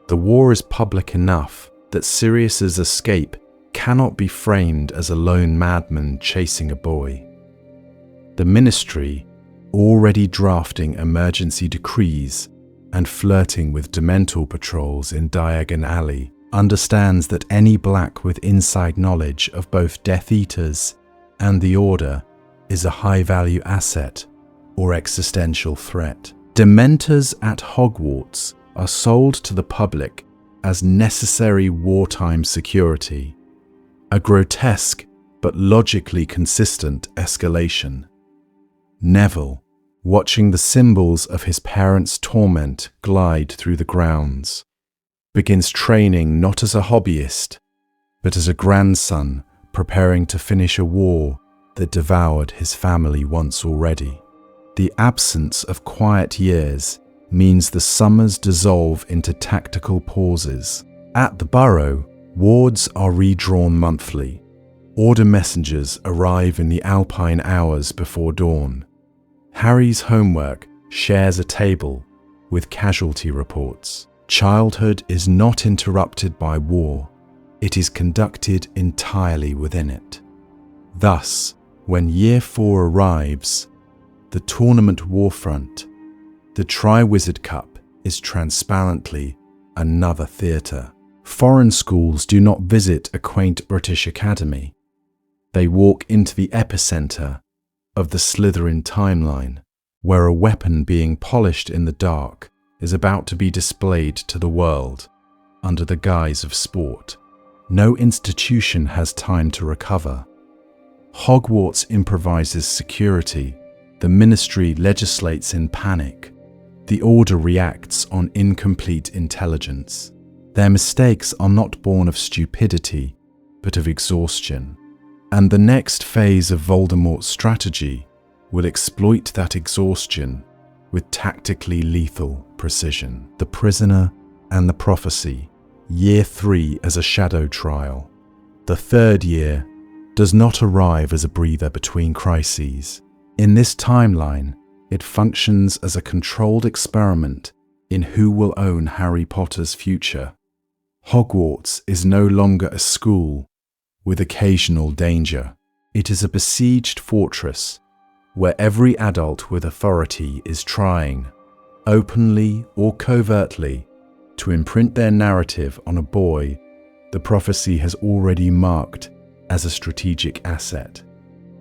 the war is public enough that Sirius's escape cannot be framed as a lone madman chasing a boy. The Ministry, already drafting emergency decrees and flirting with Dementor patrols in Diagon Alley, understands that any black with inside knowledge of both Death Eaters and the Order is a high-value asset or existential threat. Dementors at Hogwarts are sold to the public as necessary wartime security, a grotesque but logically consistent escalation. Neville, watching the symbols of his parents' torment glide through the grounds, begins training not as a hobbyist, but as a grandson preparing to finish a war that devoured his family once already. The absence of quiet years means the summers dissolve into tactical pauses. At the Burrow, wards are redrawn monthly. Order messengers arrive in the Alpine hours before dawn. Harry's homework shares a table with casualty reports. Childhood is not interrupted by war. It is conducted entirely within it. Thus, when Year 4 arrives, the tournament warfront, the Triwizard Cup, is transparently another theatre. Foreign schools do not visit a quaint British academy. They walk into the epicenter of the Slytherin timeline, where a weapon being polished in the dark is about to be displayed to the world under the guise of sport. No institution has time to recover. Hogwarts improvises security. The Ministry legislates in panic. The Order reacts on incomplete intelligence. Their mistakes are not born of stupidity, but of exhaustion. And the next phase of Voldemort's strategy will exploit that exhaustion with tactically lethal precision. The Prisoner and the Prophecy, Year 3 as a shadow trial. The third year does not arrive as a breather between crises. In this timeline, it functions as a controlled experiment in who will own Harry Potter's future. Hogwarts is no longer a school with occasional danger. It is a besieged fortress where every adult with authority is trying, openly or covertly, to imprint their narrative on a boy the prophecy has already marked as a strategic asset.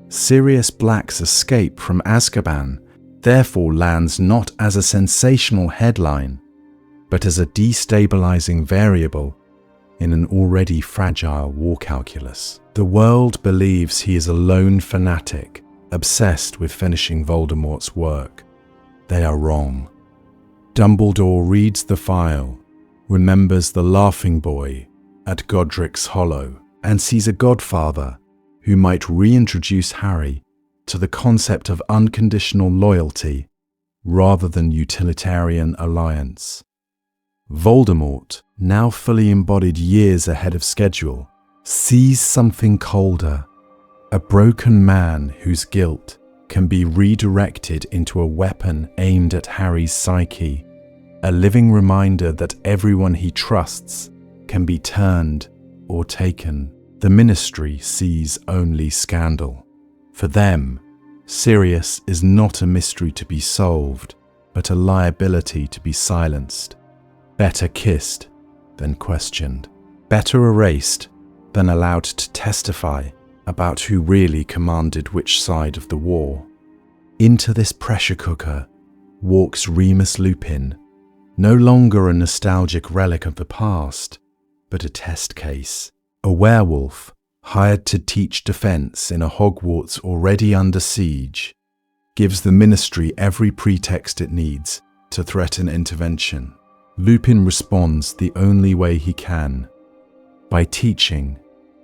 Sirius Black's escape from Azkaban therefore lands not as a sensational headline, but as a destabilizing variable in an already fragile war calculus. The world believes he is a lone fanatic, obsessed with finishing Voldemort's work. They are wrong. Dumbledore reads the file, remembers the laughing boy at Godric's Hollow, and sees a godfather who might reintroduce Harry to the concept of unconditional loyalty rather than utilitarian alliance. Voldemort, now fully embodied years ahead of schedule, sees something colder, a broken man whose guilt can be redirected into a weapon aimed at Harry's psyche, a living reminder that everyone he trusts can be turned or taken. The Ministry sees only scandal. For them, Sirius is not a mystery to be solved, but a liability to be silenced. Better kissed than questioned. Better erased than allowed to testify about who really commanded which side of the war. Into this pressure cooker walks Remus Lupin, no longer a nostalgic relic of the past, but a test case. A werewolf hired to teach defense in a Hogwarts already under siege, gives the Ministry every pretext it needs to threaten intervention. Lupin responds the only way he can, by teaching,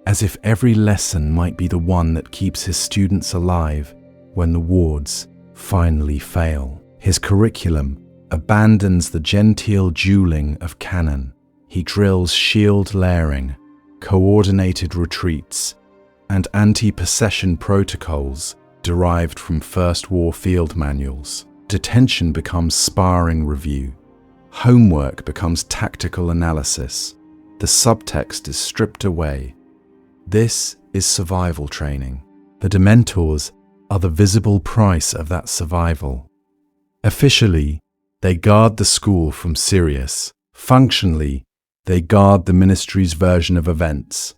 as if every lesson might be the one that keeps his students alive when the wards finally fail. His curriculum abandons the genteel dueling of cannon. He drills shield layering, coordinated retreats, and anti-possession protocols derived from First War field manuals. Detention becomes sparring review. Homework becomes tactical analysis. The subtext is stripped away. This is survival training. The Dementors are the visible price of that survival. Officially, they guard the school from Sirius. Functionally, they guard the Ministry's version of events,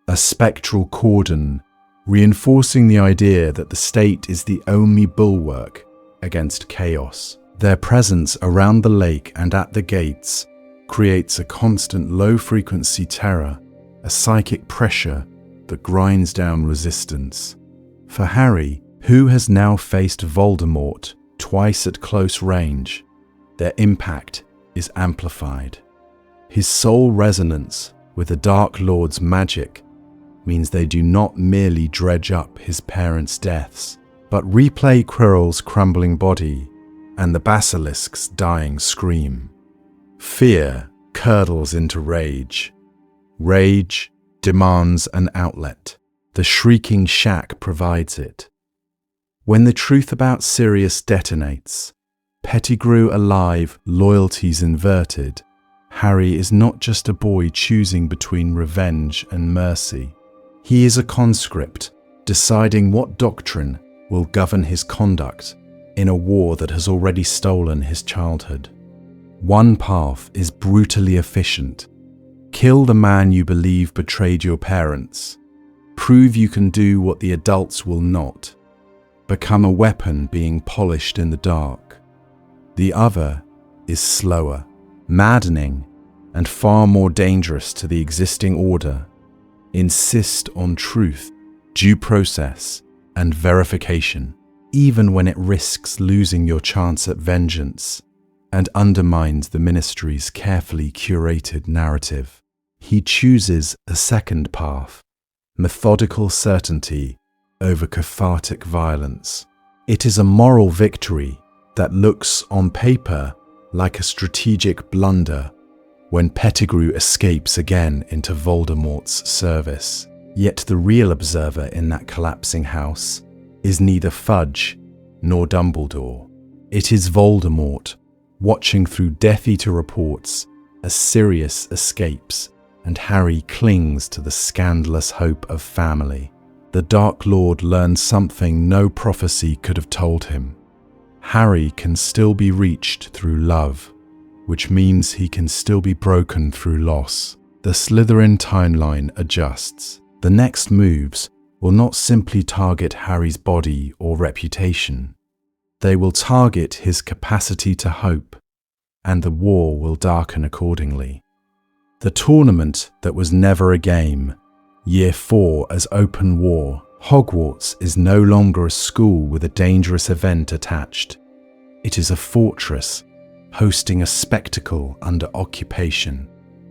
a spectral cordon reinforcing the idea that the state is the only bulwark against chaos. Their presence around the lake and at the gates creates a constant low-frequency terror, a psychic pressure that grinds down resistance. For Harry, who has now faced Voldemort twice at close range, their impact is amplified. His soul resonance with the Dark Lord's magic means they do not merely dredge up his parents' deaths, but replay Quirrell's crumbling body and the basilisk's dying scream. Fear curdles into rage. Rage demands an outlet. The shrieking shack provides it. When the truth about Sirius detonates, Pettigrew alive, loyalties inverted, Harry is not just a boy choosing between revenge and mercy. He is a conscript, deciding what doctrine will govern his conduct in a war that has already stolen his childhood. One path is brutally efficient. Kill the man you believe betrayed your parents. Prove you can do what the adults will not. Become a weapon being polished in the dark. The other is slower, maddening, and far more dangerous to the existing order. Insist on truth, due process, and verification, even when it risks losing your chance at vengeance and undermines the Ministry's carefully curated narrative. He chooses a second path, methodical certainty over cathartic violence. It is a moral victory that looks on paper like a strategic blunder when Pettigrew escapes again into Voldemort's service. Yet the real observer in that collapsing house is neither Fudge nor Dumbledore. It is Voldemort, watching through Death Eater reports as Sirius escapes and Harry clings to the scandalous hope of family. The Dark Lord learns something no prophecy could have told him. Harry can still be reached through love, which means he can still be broken through loss. The Slytherin timeline adjusts. The next moves will not simply target Harry's body or reputation. They will target his capacity to hope, and the war will darken accordingly. The tournament that was never a game, Year 4 as open war, Hogwarts is no longer a school with a dangerous event attached. It is a fortress hosting a spectacle under occupation.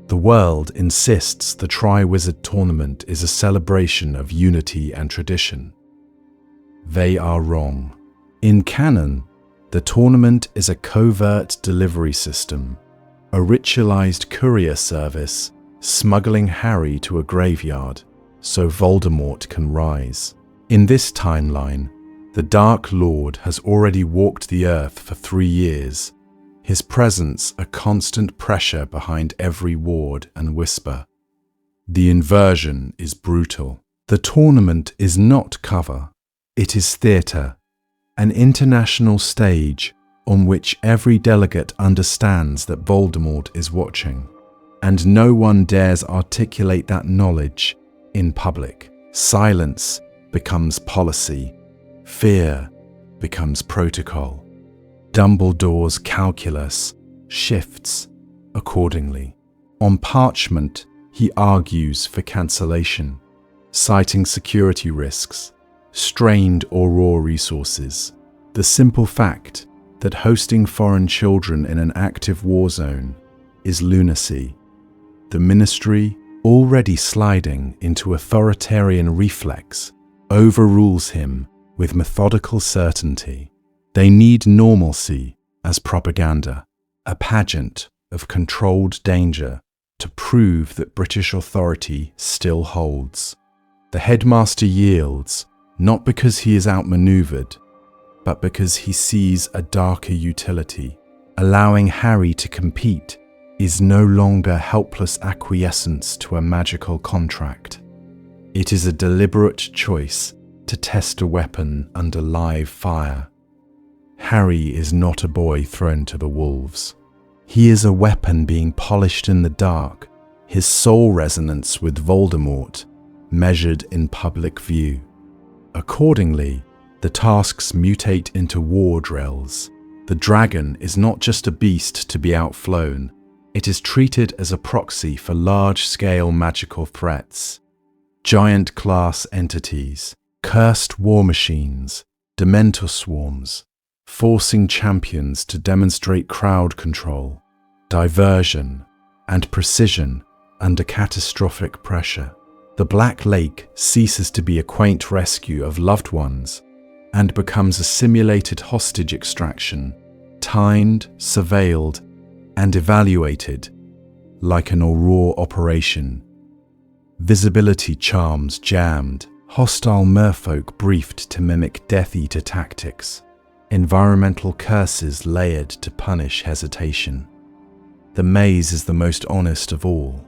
The world insists the Triwizard Tournament is a celebration of unity and tradition. They are wrong. In canon, the tournament is a covert delivery system, a ritualized courier service smuggling Harry to a graveyard so Voldemort can rise. In this timeline, the Dark Lord has already walked the earth for 3 years, his presence a constant pressure behind every ward and whisper. The inversion is brutal. The tournament is not cover. It is theatre, an international stage on which every delegate understands that Voldemort is watching, and no one dares articulate that knowledge in public. Silence becomes policy. Fear becomes protocol. Dumbledore's calculus shifts accordingly. On parchment, he argues for cancellation, citing security risks, strained or raw resources. The simple fact that hosting foreign children in an active war zone is lunacy. The Ministry, already sliding into authoritarian reflex, overrules him with methodical certainty. They need normalcy as propaganda, a pageant of controlled danger to prove that British authority still holds. The headmaster yields, not because he is outmaneuvered, but because he sees a darker utility. Allowing Harry to compete is no longer helpless acquiescence to a magical contract. It is a deliberate choice to test a weapon under live fire. Harry is not a boy thrown to the wolves. He is a weapon being polished in the dark, his soul resonance with Voldemort measured in public view. Accordingly, the tasks mutate into war drills. The dragon is not just a beast to be outflown, it is treated as a proxy for large-scale magical threats. Giant-class entities, cursed war machines, Dementor swarms, forcing champions to demonstrate crowd control, diversion, and precision under catastrophic pressure. The Black Lake ceases to be a quaint rescue of loved ones and becomes a simulated hostage extraction, timed, surveilled, and evaluated like an Aurora operation. Visibility charms jammed, hostile merfolk briefed to mimic Death Eater tactics, environmental curses layered to punish hesitation. The maze is the most honest of all.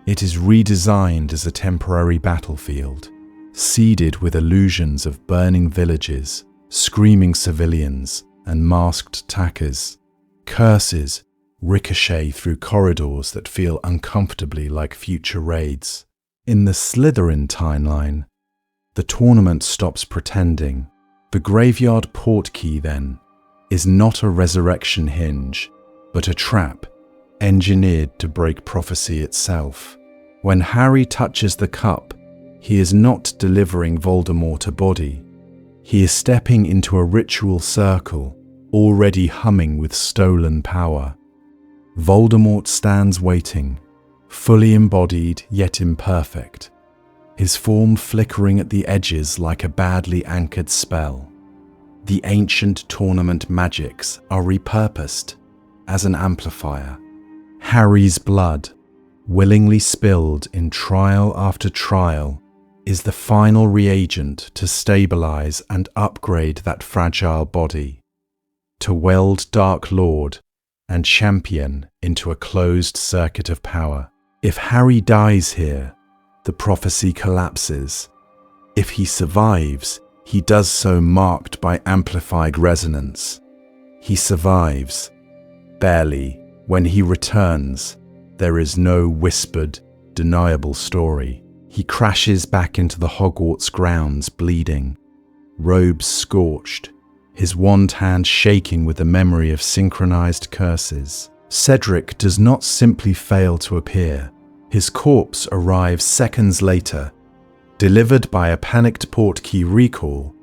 It is redesigned as a temporary battlefield, seeded with illusions of burning villages, screaming civilians, and masked attackers. Curses ricochet through corridors that feel uncomfortably like future raids. In the Slytherin timeline, the tournament stops pretending. The graveyard portkey, then, is not a resurrection hinge, but a trap engineered to break prophecy itself. When Harry touches the cup, he is not delivering Voldemort a body. He is stepping into a ritual circle, already humming with stolen power. Voldemort stands waiting, fully embodied yet imperfect, his form flickering at the edges like a badly anchored spell. The ancient tournament magics are repurposed as an amplifier. Harry's blood, willingly spilled in trial after trial, is the final reagent to stabilize and upgrade that fragile body, to weld Dark Lord and champion into a closed circuit of power. If Harry dies here, the prophecy collapses. If he survives, he does so marked by amplified resonance. He survives, barely. When he returns, there is no whispered, deniable story. He crashes back into the Hogwarts grounds bleeding, robes scorched, his wand hand shaking with the memory of synchronized curses. Cedric does not simply fail to appear. His corpse arrives seconds later, delivered by a panicked portkey recall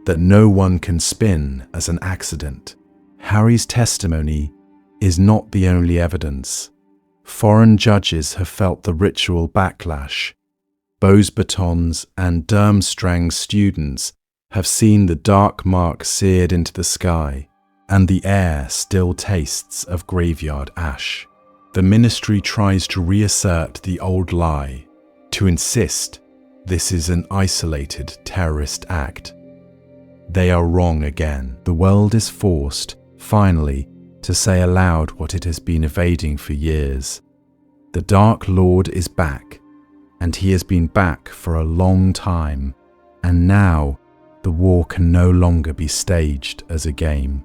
that no one can spin as an accident. Harry's testimony is not the only evidence. Foreign judges have felt the ritual backlash. Beauxbatons and Durmstrang students have seen the dark mark seared into the sky, and the air still tastes of graveyard ash. The Ministry tries to reassert the old lie, to insist this is an isolated terrorist act. They are wrong again. The world is forced, finally, to say aloud what it has been evading for years. The Dark Lord is back, and he has been back for a long time, and now the war can no longer be staged as a game.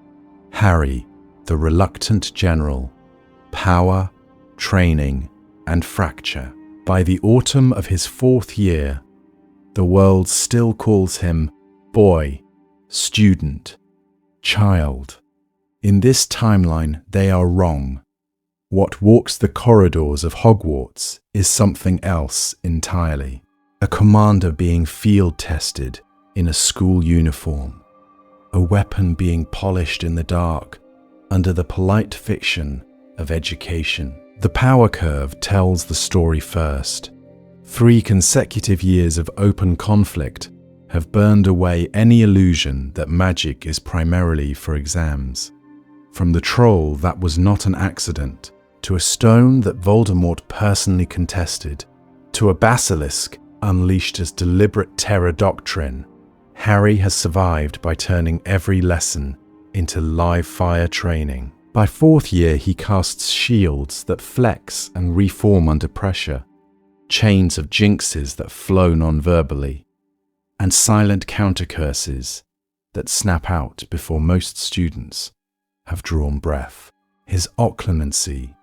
Harry, the reluctant general, power, training, and fracture. By the autumn of his 4th year, the world still calls him boy, student, child. In this timeline, they are wrong. What walks the corridors of Hogwarts is something else entirely. A commander being field tested in a school uniform. A weapon being polished in the dark under the polite fiction of education. The power curve tells the story first. 3 consecutive years of open conflict have burned away any illusion that magic is primarily for exams. From the troll that was not an accident, to a stone that Voldemort personally contested, to a basilisk unleashed as deliberate terror doctrine, Harry has survived by turning every lesson into live fire training. By 4th year, he casts shields that flex and reform under pressure, chains of jinxes that flow non-verbally, and silent counter-curses that snap out before most students have drawn breath. His occlumency,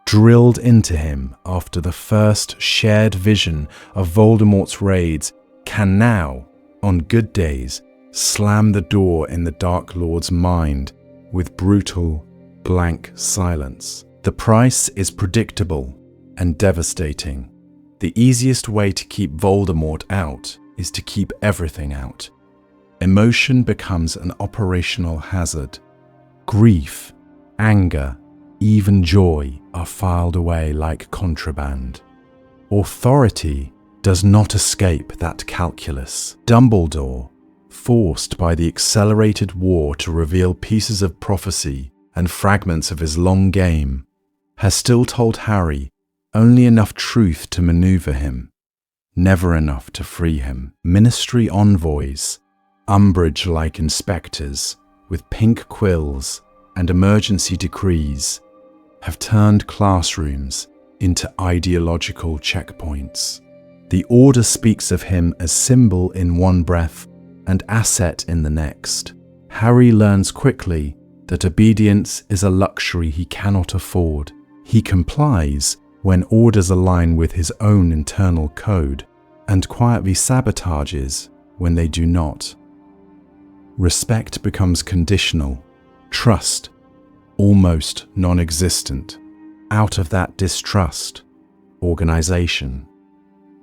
drilled into him after the first shared vision of Voldemort's raids, can now, on good days, slam the door in the Dark Lord's mind with brutal, blank silence. The price is predictable and devastating. The easiest way to keep Voldemort out is to keep everything out. Emotion becomes an operational hazard. Grief, anger, even joy are filed away like contraband. Authority does not escape that calculus. Dumbledore, forced by the accelerated war to reveal pieces of prophecy and fragments of his long game, has still told Harry only enough truth to maneuver him, never enough to free him. Ministry envoys, Umbridge-like inspectors with pink quills and emergency decrees, have turned classrooms into ideological checkpoints. The Order speaks of him as symbol in one breath and asset in the next. Harry learns quickly that obedience is a luxury he cannot afford. He complies when orders align with his own internal code, and quietly sabotages when they do not. Respect becomes conditional, trust almost non-existent. Out of that distrust, organization.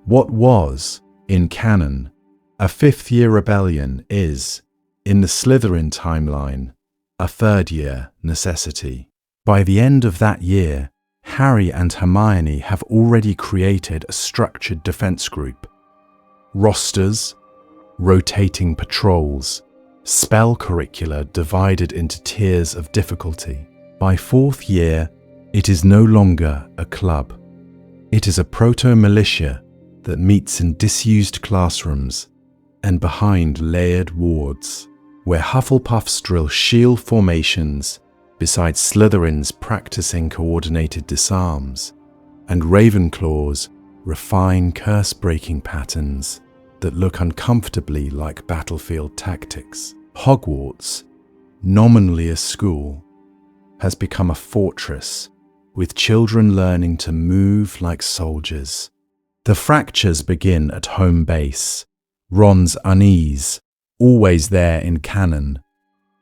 What was, in canon, a 5th-year rebellion is, in the Slytherin timeline, a 3rd-year necessity. By the end of that year, Harry and Hermione have already created a structured defense group. Rosters, rotating patrols, spell curricula divided into tiers of difficulty. By 4th year, it is no longer a club. It is a proto-militia that meets in disused classrooms and behind layered wards, where Hufflepuffs drill shield formations beside Slytherins practicing coordinated disarms, and Ravenclaws refine curse-breaking patterns that look uncomfortably like battlefield tactics. Hogwarts, nominally a school, has become a fortress, with children learning to move like soldiers. The fractures begin at home base. Ron's unease, always there in canon,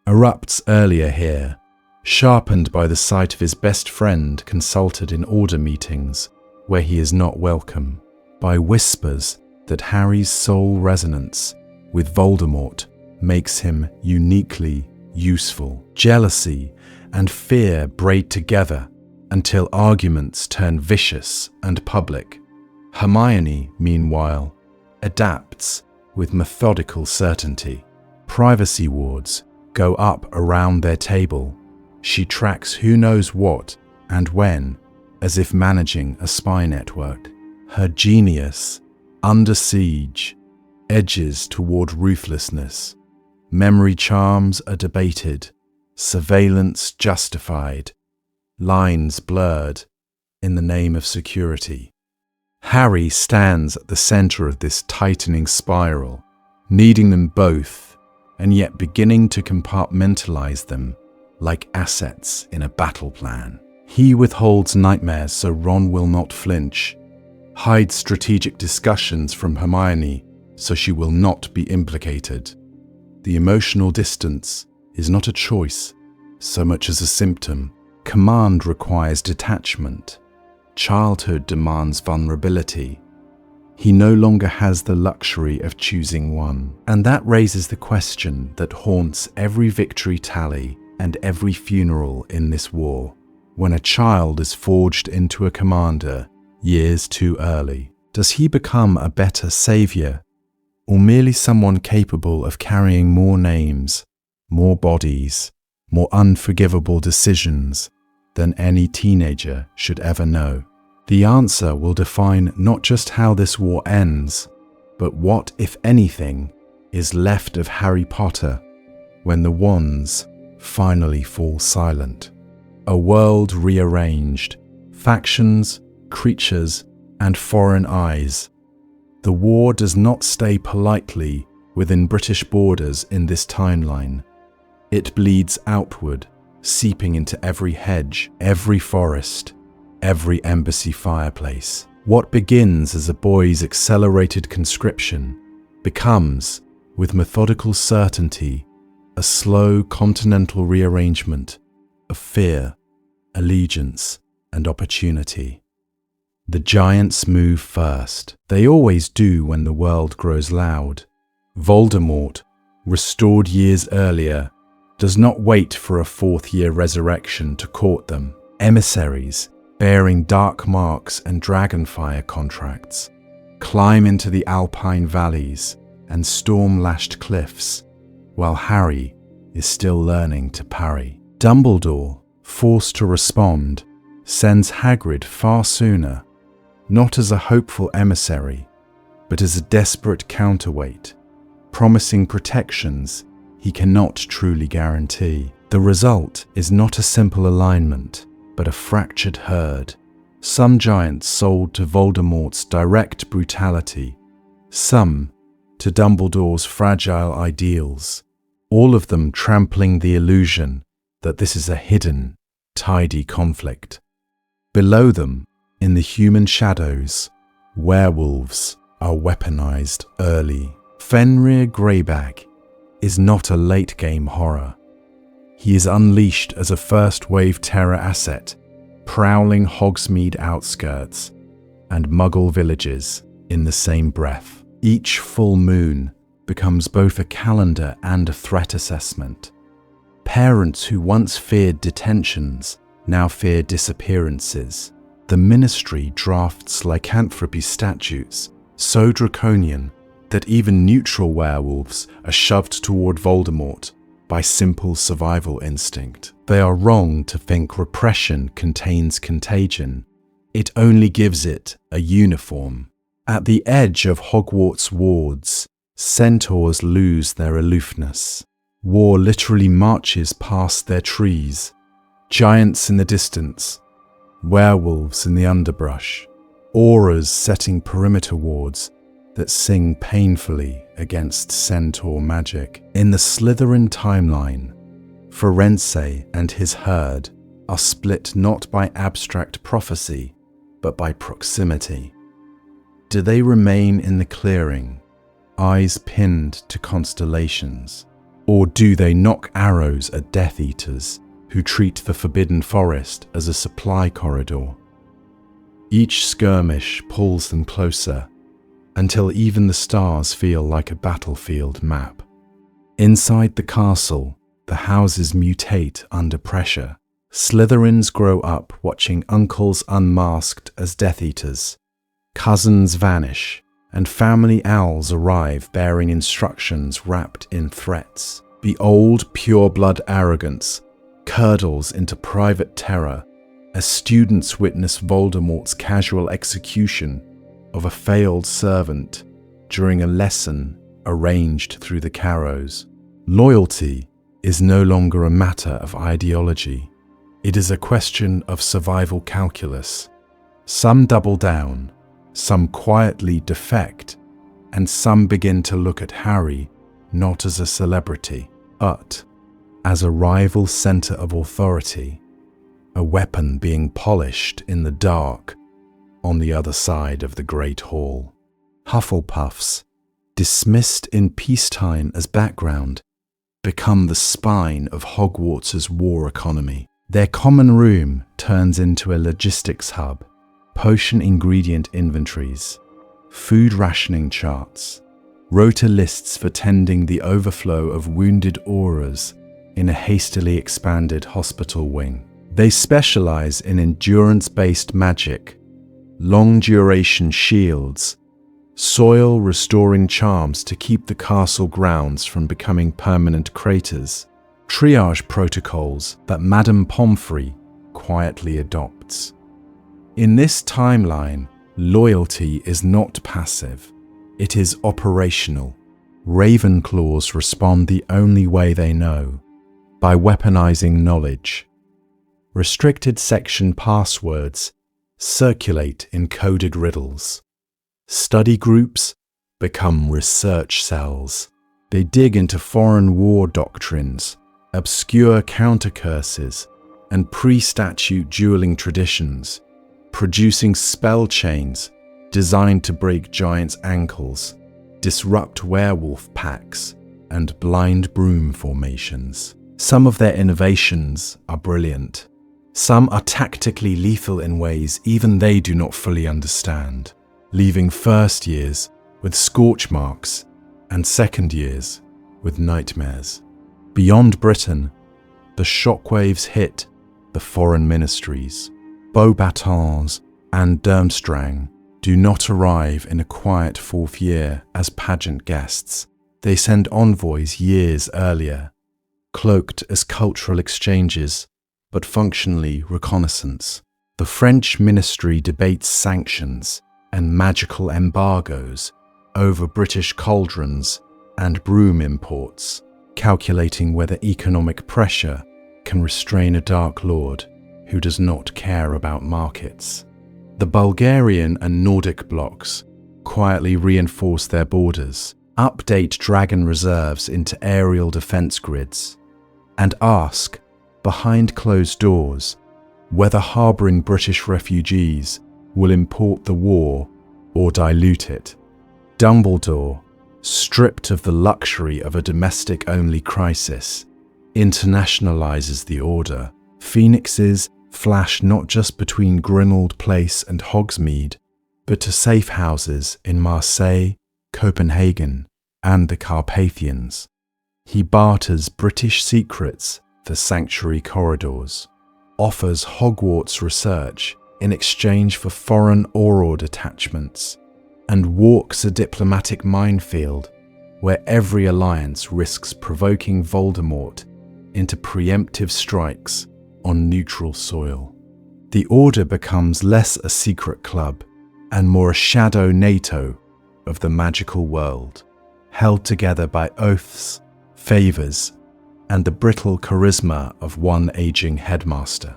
erupts earlier here, sharpened by the sight of his best friend consulted in order meetings where he is not welcome, by whispers that Harry's sole resonance with Voldemort makes him uniquely useful. Jealousy and fear braid together until arguments turn vicious and public. Hermione, meanwhile, adapts with methodical certainty. Privacy wards go up around their table. She tracks who knows what and when, as if managing a spy network. Her genius, under siege, edges toward ruthlessness. Memory charms are debated, surveillance justified, lines blurred in the name of security. Harry stands at the center of this tightening spiral, needing them both, and yet beginning to compartmentalize them like assets in a battle plan. He withholds nightmares so Ron will not flinch, hides strategic discussions from Hermione so she will not be implicated. The emotional distance is not a choice so much as a symptom. Command requires detachment. Childhood demands vulnerability. He no longer has the luxury of choosing one. And that raises the question that haunts every victory tally and every funeral in this war. When a child is forged into a commander years too early, does he become a better savior, or merely someone capable of carrying more names, more bodies, more unforgivable decisions than any teenager should ever know? The answer will define not just how this war ends, but what, if anything, is left of Harry Potter when the wands finally fall silent. A world rearranged, factions, creatures, and foreign eyes. The war does not stay politely within British borders in this timeline. It bleeds outward, seeping into every hedge, every forest, every embassy fireplace. What begins as a boy's accelerated conscription becomes, with methodical certainty, a slow continental rearrangement of fear, allegiance, and opportunity. The giants move first. They always do when the world grows loud. Voldemort, restored years earlier, does not wait for a fourth-year resurrection to court them. Emissaries, bearing dark marks and dragonfire contracts, climb into the alpine valleys and storm-lashed cliffs, while Harry is still learning to parry. Dumbledore, forced to respond, sends Hagrid far sooner, not as a hopeful emissary, but as a desperate counterweight, promising protections he cannot truly guarantee. The result is not a simple alignment, but a fractured herd. Some giants sold to Voldemort's direct brutality, some to Dumbledore's fragile ideals, all of them trampling the illusion that this is a hidden, tidy conflict. Below them, in the human shadows, werewolves are weaponized early. Fenrir Greyback is not a late-game horror. He is unleashed as a first-wave terror asset, prowling Hogsmeade outskirts and Muggle villages in the same breath. Each full moon becomes both a calendar and a threat assessment. Parents who once feared detentions now fear disappearances. The Ministry drafts lycanthropy statutes so draconian that even neutral werewolves are shoved toward Voldemort by simple survival instinct. They are wrong to think repression contains contagion. It only gives it a uniform. At the edge of Hogwarts wards, centaurs lose their aloofness. War literally marches past their trees. Giants in the distance, werewolves in the underbrush, auras setting perimeter wards that sing painfully against centaur magic. In the Slytherin timeline, Firenze and his herd are split not by abstract prophecy, but by proximity. Do they remain in the clearing, eyes pinned to constellations, or do they knock arrows at Death Eaters who treat the Forbidden Forest as a supply corridor? Each skirmish pulls them closer, until even the stars feel like a battlefield map. Inside the castle, the houses mutate under pressure. Slytherins grow up watching uncles unmasked as Death Eaters, cousins vanish, and family owls arrive bearing instructions wrapped in threats. The old pure-blood arrogance curdles into private terror as students witness Voldemort's casual execution of a failed servant during a lesson arranged through the Carrows. Loyalty is no longer a matter of ideology. It is a question of survival calculus. Some double down, some quietly defect, and some begin to look at Harry not as a celebrity, but as a rival center of authority, a weapon being polished in the dark on the other side of the Great Hall. Hufflepuffs, dismissed in peacetime as background, become the spine of Hogwarts' war economy. Their common room turns into a logistics hub, potion ingredient inventories, food rationing charts, rota lists for tending the overflow of wounded auras in a hastily expanded hospital wing. They specialize in endurance-based magic, long-duration shields, soil-restoring charms to keep the castle grounds from becoming permanent craters, triage protocols that Madame Pomfrey quietly adopts. In this timeline, loyalty is not passive, it is operational. Ravenclaws respond the only way they know, by weaponizing knowledge. Restricted section passwords circulate in coded riddles. Study groups become research cells. They dig into foreign war doctrines, obscure counter-curses, and pre-statute dueling traditions, producing spell chains designed to break giants' ankles, disrupt werewolf packs, and blind broom formations. Some of their innovations are brilliant. Some are tactically lethal in ways even they do not fully understand, leaving first years with scorch marks and second years with nightmares. Beyond Britain, the shockwaves hit the foreign ministries. Beauxbatons and Durmstrang do not arrive in a quiet fourth year as pageant guests. They send envoys years earlier, cloaked as cultural exchanges, but functionally reconnaissance. The French ministry debates sanctions and magical embargoes over British cauldrons and broom imports, calculating whether economic pressure can restrain a Dark Lord who does not care about markets. The Bulgarian and Nordic blocs quietly reinforce their borders, update dragon reserves into aerial defense grids, and ask, behind closed doors, whether harboring British refugees will import the war or dilute it. Dumbledore, stripped of the luxury of a domestic-only crisis, internationalizes the order. Phoenixes flash not just between Grindelwald Place and Hogsmeade, but to safe houses in Marseille, Copenhagen, and the Carpathians. He barters British secrets for sanctuary corridors, offers Hogwarts research in exchange for foreign Auror detachments, and walks a diplomatic minefield where every alliance risks provoking Voldemort into preemptive strikes on neutral soil. The Order becomes less a secret club and more a shadow NATO of the magical world, held together by oaths, favours, and the brittle charisma of one aging headmaster.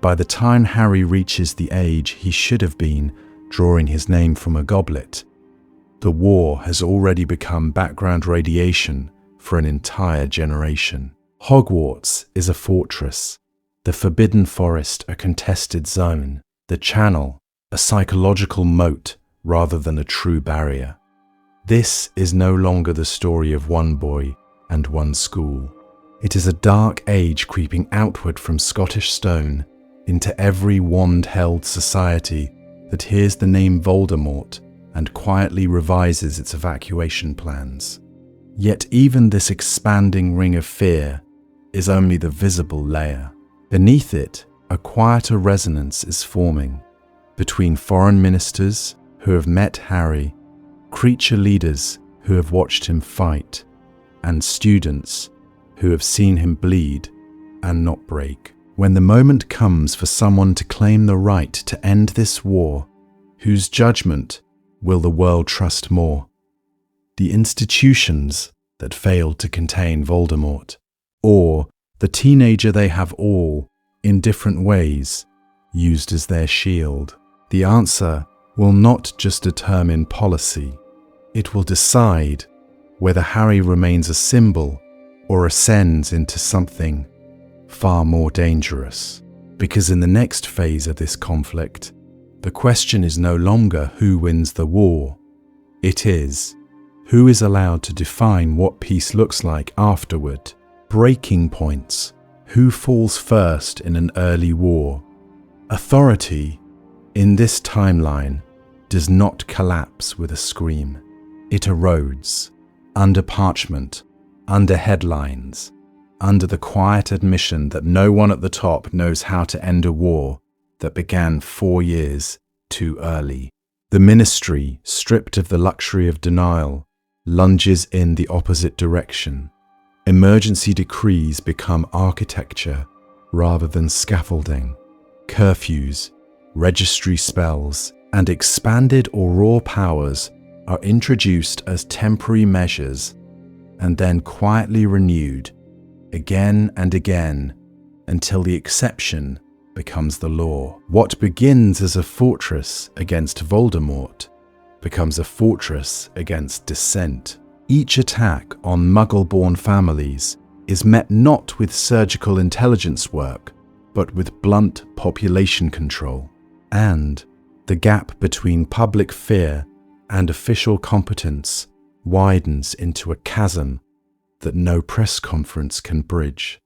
By the time Harry reaches the age he should have been drawing his name from a goblet, the war has already become background radiation for an entire generation. Hogwarts is a fortress, the Forbidden Forest a contested zone, the Channel a psychological moat rather than a true barrier. This is no longer the story of one boy and one school. It is a dark age creeping outward from Scottish stone into every wand-held society that hears the name Voldemort and quietly revises its evacuation plans. Yet even this expanding ring of fear is only the visible layer. Beneath it, a quieter resonance is forming between foreign ministers who have met Harry, creature leaders who have watched him fight, and students who have seen him bleed and not break. When the moment comes for someone to claim the right to end this war, whose judgment will the world trust more? The institutions that failed to contain Voldemort, or the teenager they have all, in different ways, used as their shield? The answer will not just determine policy, it will decide whether Harry remains a symbol or ascends into something far more dangerous. Because in the next phase of this conflict, the question is no longer who wins the war. It is, who is allowed to define what peace looks like afterward? Breaking points. Who falls first in an early war? Authority, in this timeline, does not collapse with a scream. It erodes, under parchment, under headlines, under the quiet admission that no one at the top knows how to end a war that began 4 years too early. The ministry, stripped of the luxury of denial, lunges in the opposite direction. Emergency decrees become architecture rather than scaffolding. Curfews, registry spells, and expanded or raw powers are introduced as temporary measures and then quietly renewed again and again until the exception becomes the law. What begins as a fortress against Voldemort becomes a fortress against dissent. Each attack on Muggle-born families is met not with surgical intelligence work, but with blunt population control. And the gap between public fear and official competence widens into a chasm that no press conference can bridge.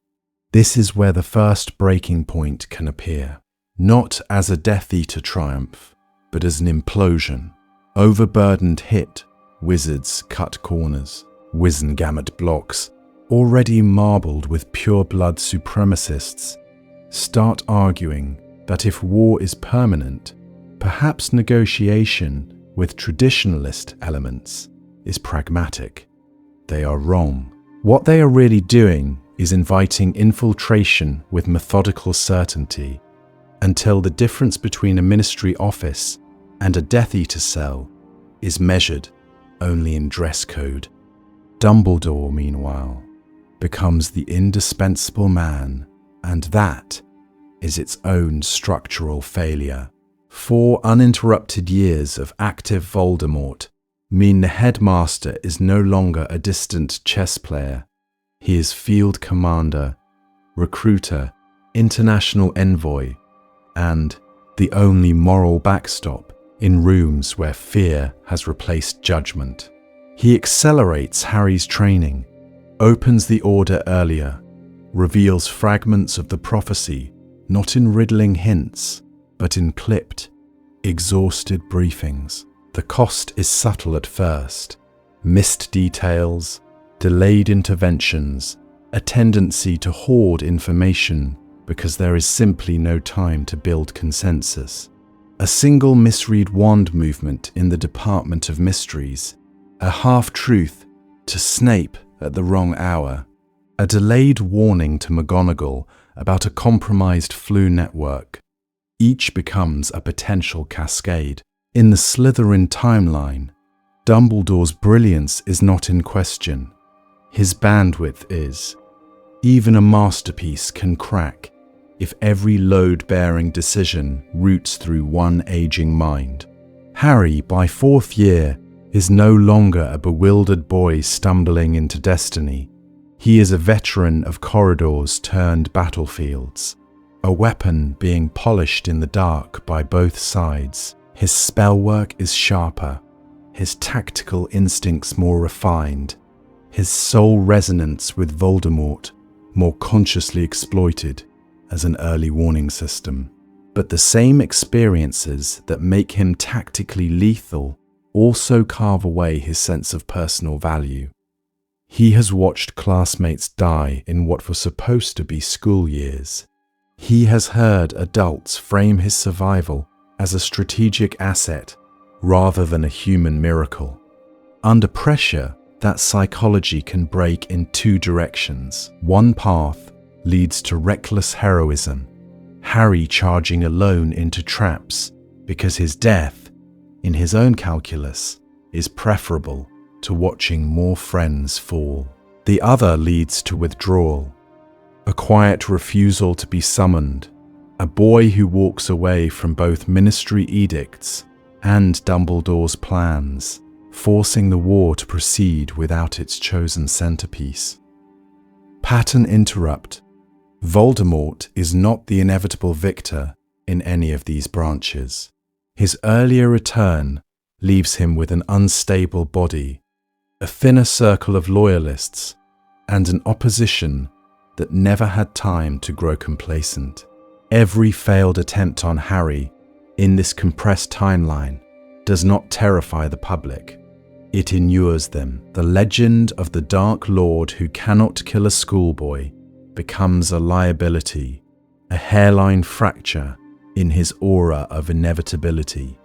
This is where the first breaking point can appear, not as a Death Eater triumph, but as an implosion. Overburdened hit, wizards cut corners. Wizengamot blocks, already marbled with pure-blood supremacists, start arguing that if war is permanent, perhaps negotiation with traditionalist elements is pragmatic. They are wrong. What they are really doing is inviting infiltration with methodical certainty until the difference between a ministry office and a Death Eater cell is measured only in dress code. Dumbledore, meanwhile, becomes the indispensable man, and that is its own structural failure. 4 uninterrupted years of active Voldemort mean the headmaster is no longer a distant chess player. He is field commander, recruiter, international envoy, and the only moral backstop in rooms where fear has replaced judgment. He accelerates Harry's training, opens the Order earlier, reveals fragments of the prophecy not in riddling hints, but in clipped, exhausted briefings. The cost is subtle at first: missed details, delayed interventions, a tendency to hoard information because there is simply no time to build consensus. A single misread wand movement in the Department of Mysteries, a half-truth to Snape at the wrong hour, a delayed warning to McGonagall about a compromised flu network. Each becomes a potential cascade. In the Slytherin timeline, Dumbledore's brilliance is not in question. His bandwidth is. Even a masterpiece can crack if every load-bearing decision roots through one aging mind. Harry, by 4th year, is no longer a bewildered boy stumbling into destiny. He is a veteran of corridors turned battlefields, a weapon being polished in the dark by both sides. His spellwork is sharper, his tactical instincts more refined, his soul resonance with Voldemort more consciously exploited as an early warning system. But the same experiences that make him tactically lethal also carve away his sense of personal value. He has watched classmates die in what were supposed to be school years. He has heard adults frame his survival as a strategic asset rather than a human miracle. Under pressure, that psychology can break in 2 directions. One path leads to reckless heroism, Harry charging alone into traps because his death, in his own calculus, is preferable to watching more friends fall. The other leads to withdrawal, a quiet refusal to be summoned, a boy who walks away from both ministry edicts and Dumbledore's plans, forcing the war to proceed without its chosen centerpiece. Pattern interrupt. Voldemort is not the inevitable victor in any of these branches. His earlier return leaves him with an unstable body, a thinner circle of loyalists, and an opposition that never had time to grow complacent. Every failed attempt on Harry in this compressed timeline does not terrify the public. It inures them. The legend of the Dark Lord who cannot kill a schoolboy becomes a liability, a hairline fracture in his aura of inevitability.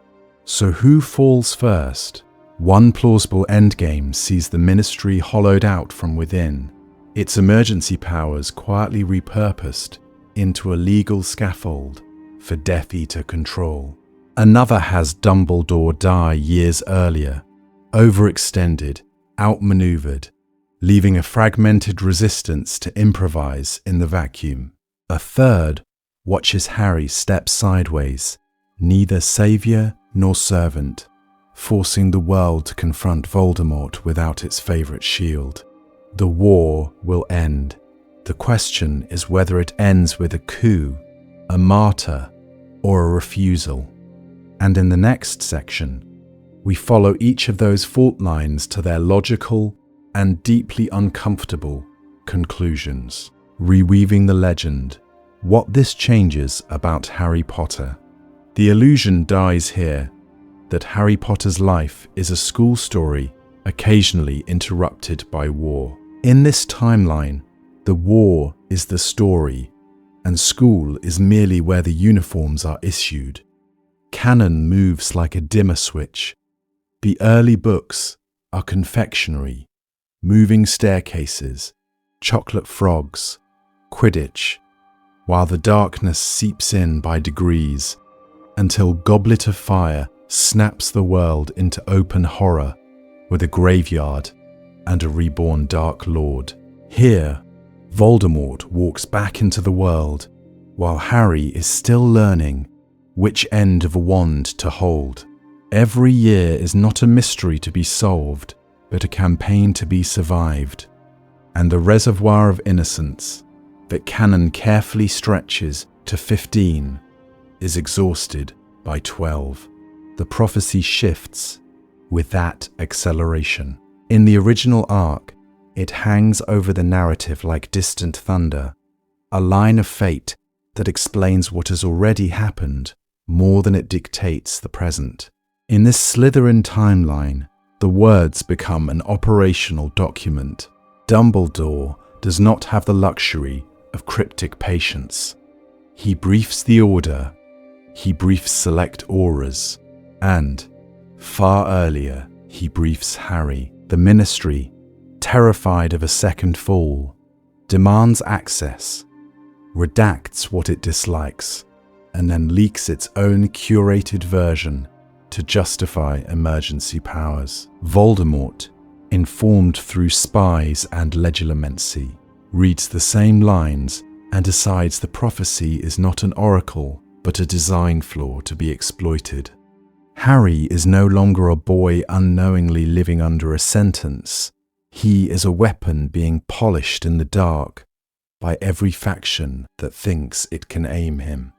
So who falls first? One plausible endgame sees the Ministry hollowed out from within, its emergency powers quietly repurposed into a legal scaffold for Death Eater control. Another has Dumbledore die years earlier, overextended, outmaneuvered, leaving a fragmented resistance to improvise in the vacuum. A third watches Harry step sideways, neither savior nor servant, forcing the world to confront Voldemort without its favorite shield. The war will end. The question is whether it ends with a coup, a martyr, or a refusal. And in the next section, we follow each of those fault lines to their logical and deeply uncomfortable conclusions, reweaving the legend, what this changes about Harry Potter. The illusion dies here that Harry Potter's life is a school story occasionally interrupted by war. In this timeline, the war is the story, and school is merely where the uniforms are issued. Canon moves like a dimmer switch. The early books are confectionery, moving staircases, chocolate frogs, Quidditch, while the darkness seeps in by degrees until Goblet of Fire snaps the world into open horror with a graveyard and a reborn Dark Lord. Here, Voldemort walks back into the world while Harry is still learning which end of a wand to hold. Every year is not a mystery to be solved, but a campaign to be survived. And the reservoir of innocence that canon carefully stretches to 15 is exhausted by 12. The prophecy shifts with that acceleration. In the original arc, it hangs over the narrative like distant thunder, a line of fate that explains what has already happened more than it dictates the present. In this Slytherin timeline, the words become an operational document. Dumbledore does not have the luxury of cryptic patience. He briefs the Order, he briefs select auras, and, far earlier, he briefs Harry. The Ministry, terrified of a second fall, demands access, redacts what it dislikes, and then leaks its own curated version to justify emergency powers. Voldemort, informed through spies and legilimency, reads the same lines and decides the prophecy is not an oracle but a design flaw to be exploited. Harry is no longer a boy unknowingly living under a sentence. He is a weapon being polished in the dark by every faction that thinks it can aim him.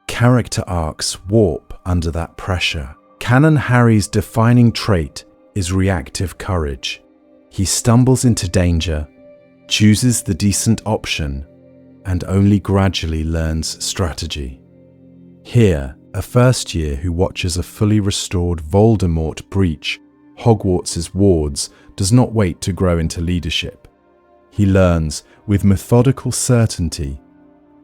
Character arcs warp under that pressure. Canon Harry's defining trait is reactive courage. He stumbles into danger, chooses the decent option, and only gradually learns strategy. Here, a first year who watches a fully restored Voldemort breach Hogwarts' wards does not wait to grow into leadership. He learns with methodical certainty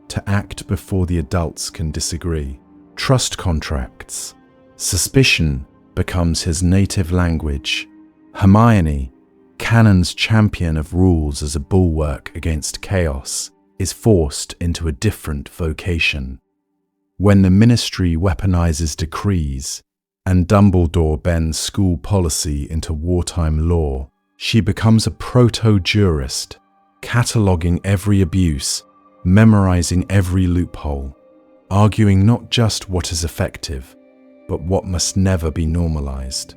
to act before the adults can disagree. Trust contracts. Suspicion becomes his native language. Hermione, Canon's champion of rules as a bulwark against chaos, is forced into a different vocation. When the Ministry weaponizes decrees and Dumbledore bends school policy into wartime law, she becomes a proto-jurist, cataloguing every abuse, memorizing every loophole, arguing not just what is effective, but what must never be normalized.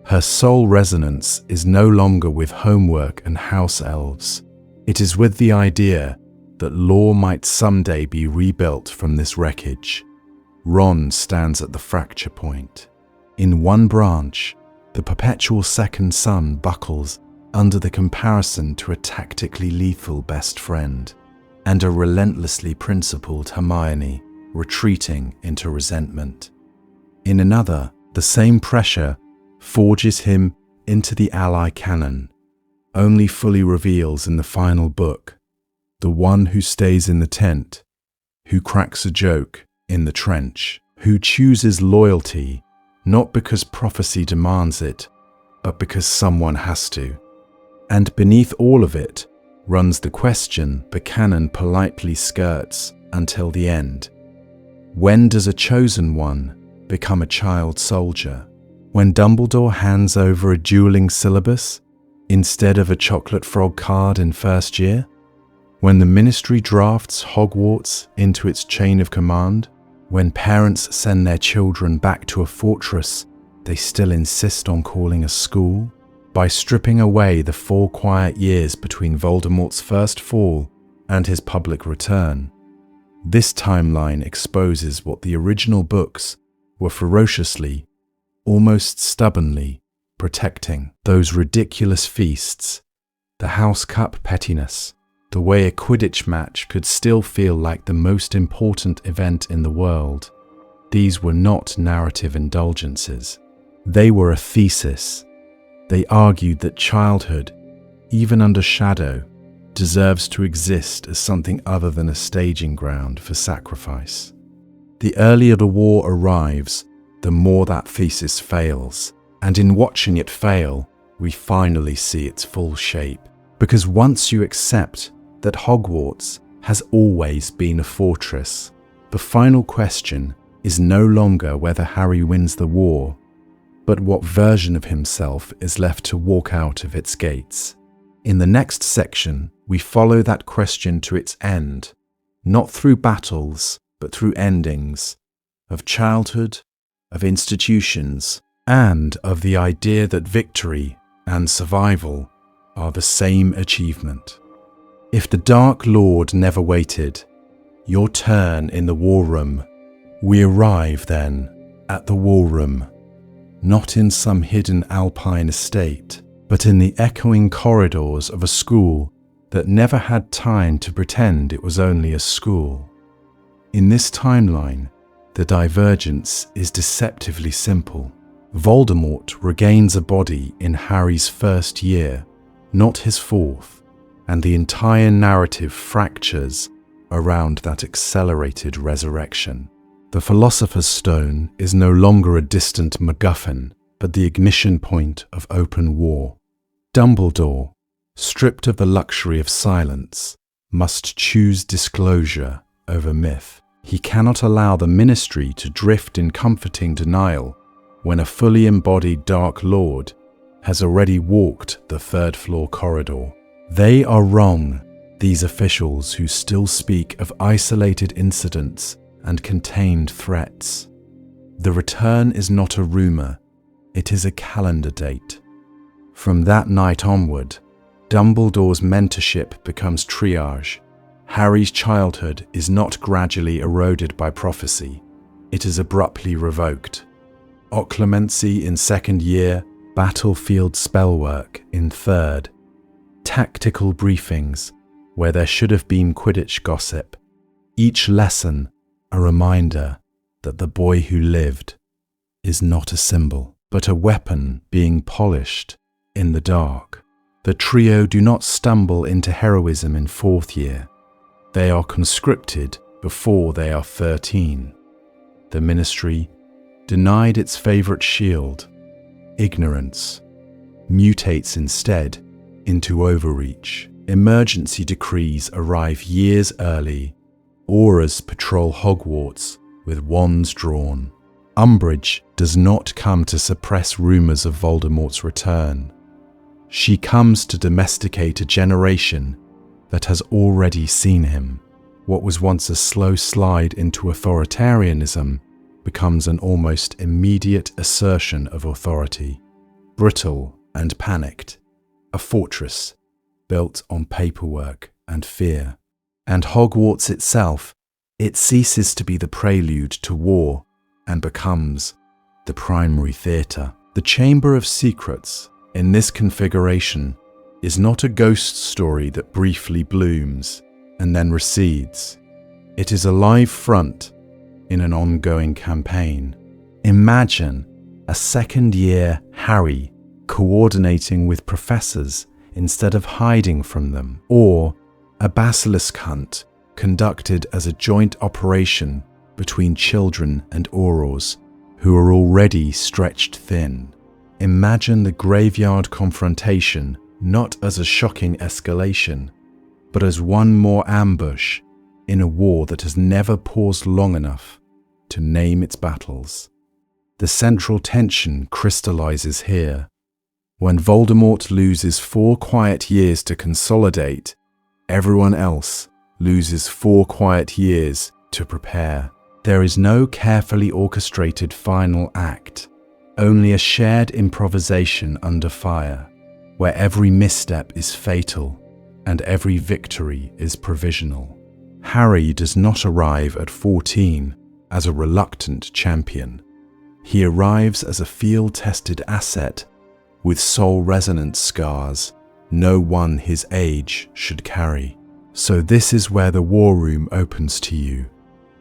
Her sole resonance is no longer with homework and house elves. It is with the idea that lore might someday be rebuilt from this wreckage. Ron stands at the fracture point. In one branch, the perpetual second son buckles under the comparison to a tactically lethal best friend, and a relentlessly principled Hermione retreating into resentment. In another, the same pressure forges him into the ally canon, only fully reveals in the final book, the one who stays in the tent, who cracks a joke in the trench, who chooses loyalty not because prophecy demands it, but because someone has to. And beneath all of it runs the question the canon politely skirts until the end. When does a chosen one become a child soldier? When Dumbledore hands over a dueling syllabus instead of a chocolate frog card in first year? When the Ministry drafts Hogwarts into its chain of command? When parents send their children back to a fortress they still insist on calling a school? By stripping away the 4 quiet years between Voldemort's first fall and his public return, this timeline exposes what the original books were ferociously, almost stubbornly, protecting. Those ridiculous feasts, the house cup pettiness, the way a Quidditch match could still feel like the most important event in the world. These were not narrative indulgences. They were a thesis. They argued that childhood, even under shadow, deserves to exist as something other than a staging ground for sacrifice. The earlier the war arrives, the more that thesis fails. And in watching it fail, we finally see its full shape. Because once you accept that Hogwarts has always been a fortress, the final question is no longer whether Harry wins the war, but what version of himself is left to walk out of its gates. In the next section, we follow that question to its end, not through battles, but through endings, of childhood, of institutions, and of the idea that victory and survival are the same achievement. If the Dark Lord never waited, your turn in the war room. We arrive then at the war room, not in some hidden alpine estate, but in the echoing corridors of a school that never had time to pretend it was only a school. In this timeline, the divergence is deceptively simple. Voldemort regains a body in Harry's first year, not his fourth, and the entire narrative fractures around that accelerated resurrection. The Philosopher's Stone is no longer a distant MacGuffin, but the ignition point of open war. Dumbledore, stripped of the luxury of silence, must choose disclosure over myth. He cannot allow the Ministry to drift in comforting denial when a fully embodied Dark Lord has already walked the third-floor corridor. They are wrong, these officials who still speak of isolated incidents and contained threats. The return is not a rumour, it is a calendar date. From that night onward, Dumbledore's mentorship becomes triage. Harry's childhood is not gradually eroded by prophecy, it is abruptly revoked. Occlumency in second year, battlefield spellwork in third, tactical briefings where there should have been Quidditch gossip, each lesson a reminder that the boy who lived is not a symbol, but a weapon being polished in the dark. The trio do not stumble into heroism in fourth year. They are conscripted before they are 13. The Ministry, denied its favourite shield, ignorance, mutates instead into overreach. Emergency decrees arrive years early. Auras patrol Hogwarts with wands drawn. Umbridge does not come to suppress rumours of Voldemort's return. She comes to domesticate a generation that has already seen him. What was once a slow slide into authoritarianism becomes an almost immediate assertion of authority, brittle and panicked, a fortress built on paperwork and fear. And Hogwarts itself, it ceases to be the prelude to war and becomes the primary theatre. The Chamber of Secrets, in this configuration, is not a ghost story that briefly blooms and then recedes. It is a live front in an ongoing campaign. Imagine a second-year Harry coordinating with professors instead of hiding from them, or a basilisk hunt conducted as a joint operation between children and aurors who are already stretched thin. Imagine the graveyard confrontation not as a shocking escalation, but as one more ambush in a war that has never paused long enough to name its battles. The central tension crystallizes here. When Voldemort loses 4 quiet years to consolidate, everyone else loses 4 quiet years to prepare. There is no carefully orchestrated final act, only a shared improvisation under fire, where every misstep is fatal and every victory is provisional. Harry does not arrive at 14 as a reluctant champion. He arrives as a field-tested asset with soul resonance scars no one his age should carry. So this is where the war room opens to you.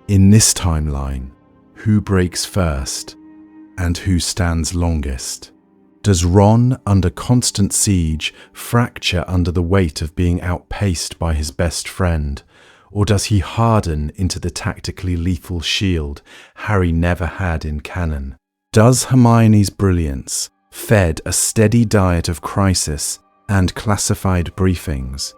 In this timeline, who breaks first and who stands longest? Does Ron, under constant siege, fracture under the weight of being outpaced by his best friend? Or does he harden into the tactically lethal shield Harry never had in canon? Does Hermione's brilliance, fed a steady diet of crisis and classified briefings,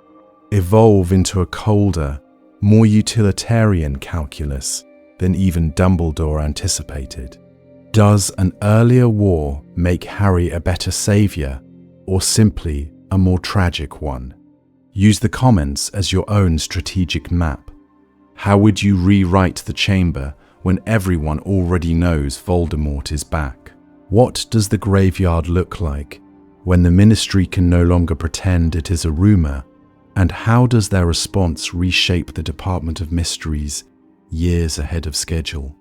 evolve into a colder, more utilitarian calculus than even Dumbledore anticipated? Does an earlier war make Harry a better saviour, or simply a more tragic one? Use the comments as your own strategic map. How would you rewrite the chamber when everyone already knows Voldemort is back? What does the graveyard look like when the Ministry can no longer pretend it is a rumour? And how does their response reshape the Department of Mysteries years ahead of schedule?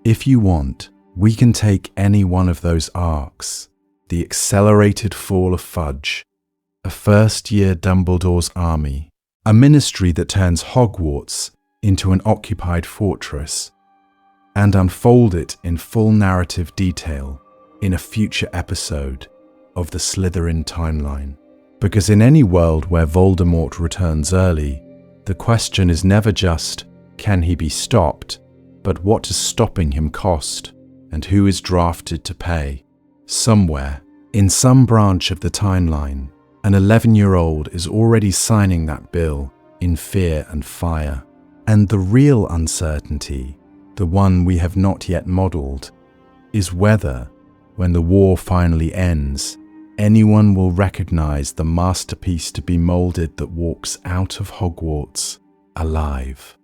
If you want, we can take any one of those arcs: the accelerated fall of Fudge, a first-year Dumbledore's army, a ministry that turns Hogwarts into an occupied fortress, and unfold it in full narrative detail in a future episode of the Slytherin timeline. Because in any world where Voldemort returns early, the question is never just, can he be stopped, but what does stopping him cost, and who is drafted to pay? Somewhere, in some branch of the timeline, an 11-year-old is already signing that bill in fear and fire. And the real uncertainty, the one we have not yet modelled, is whether, when the war finally ends, anyone will recognise the masterpiece to be moulded that walks out of Hogwarts alive.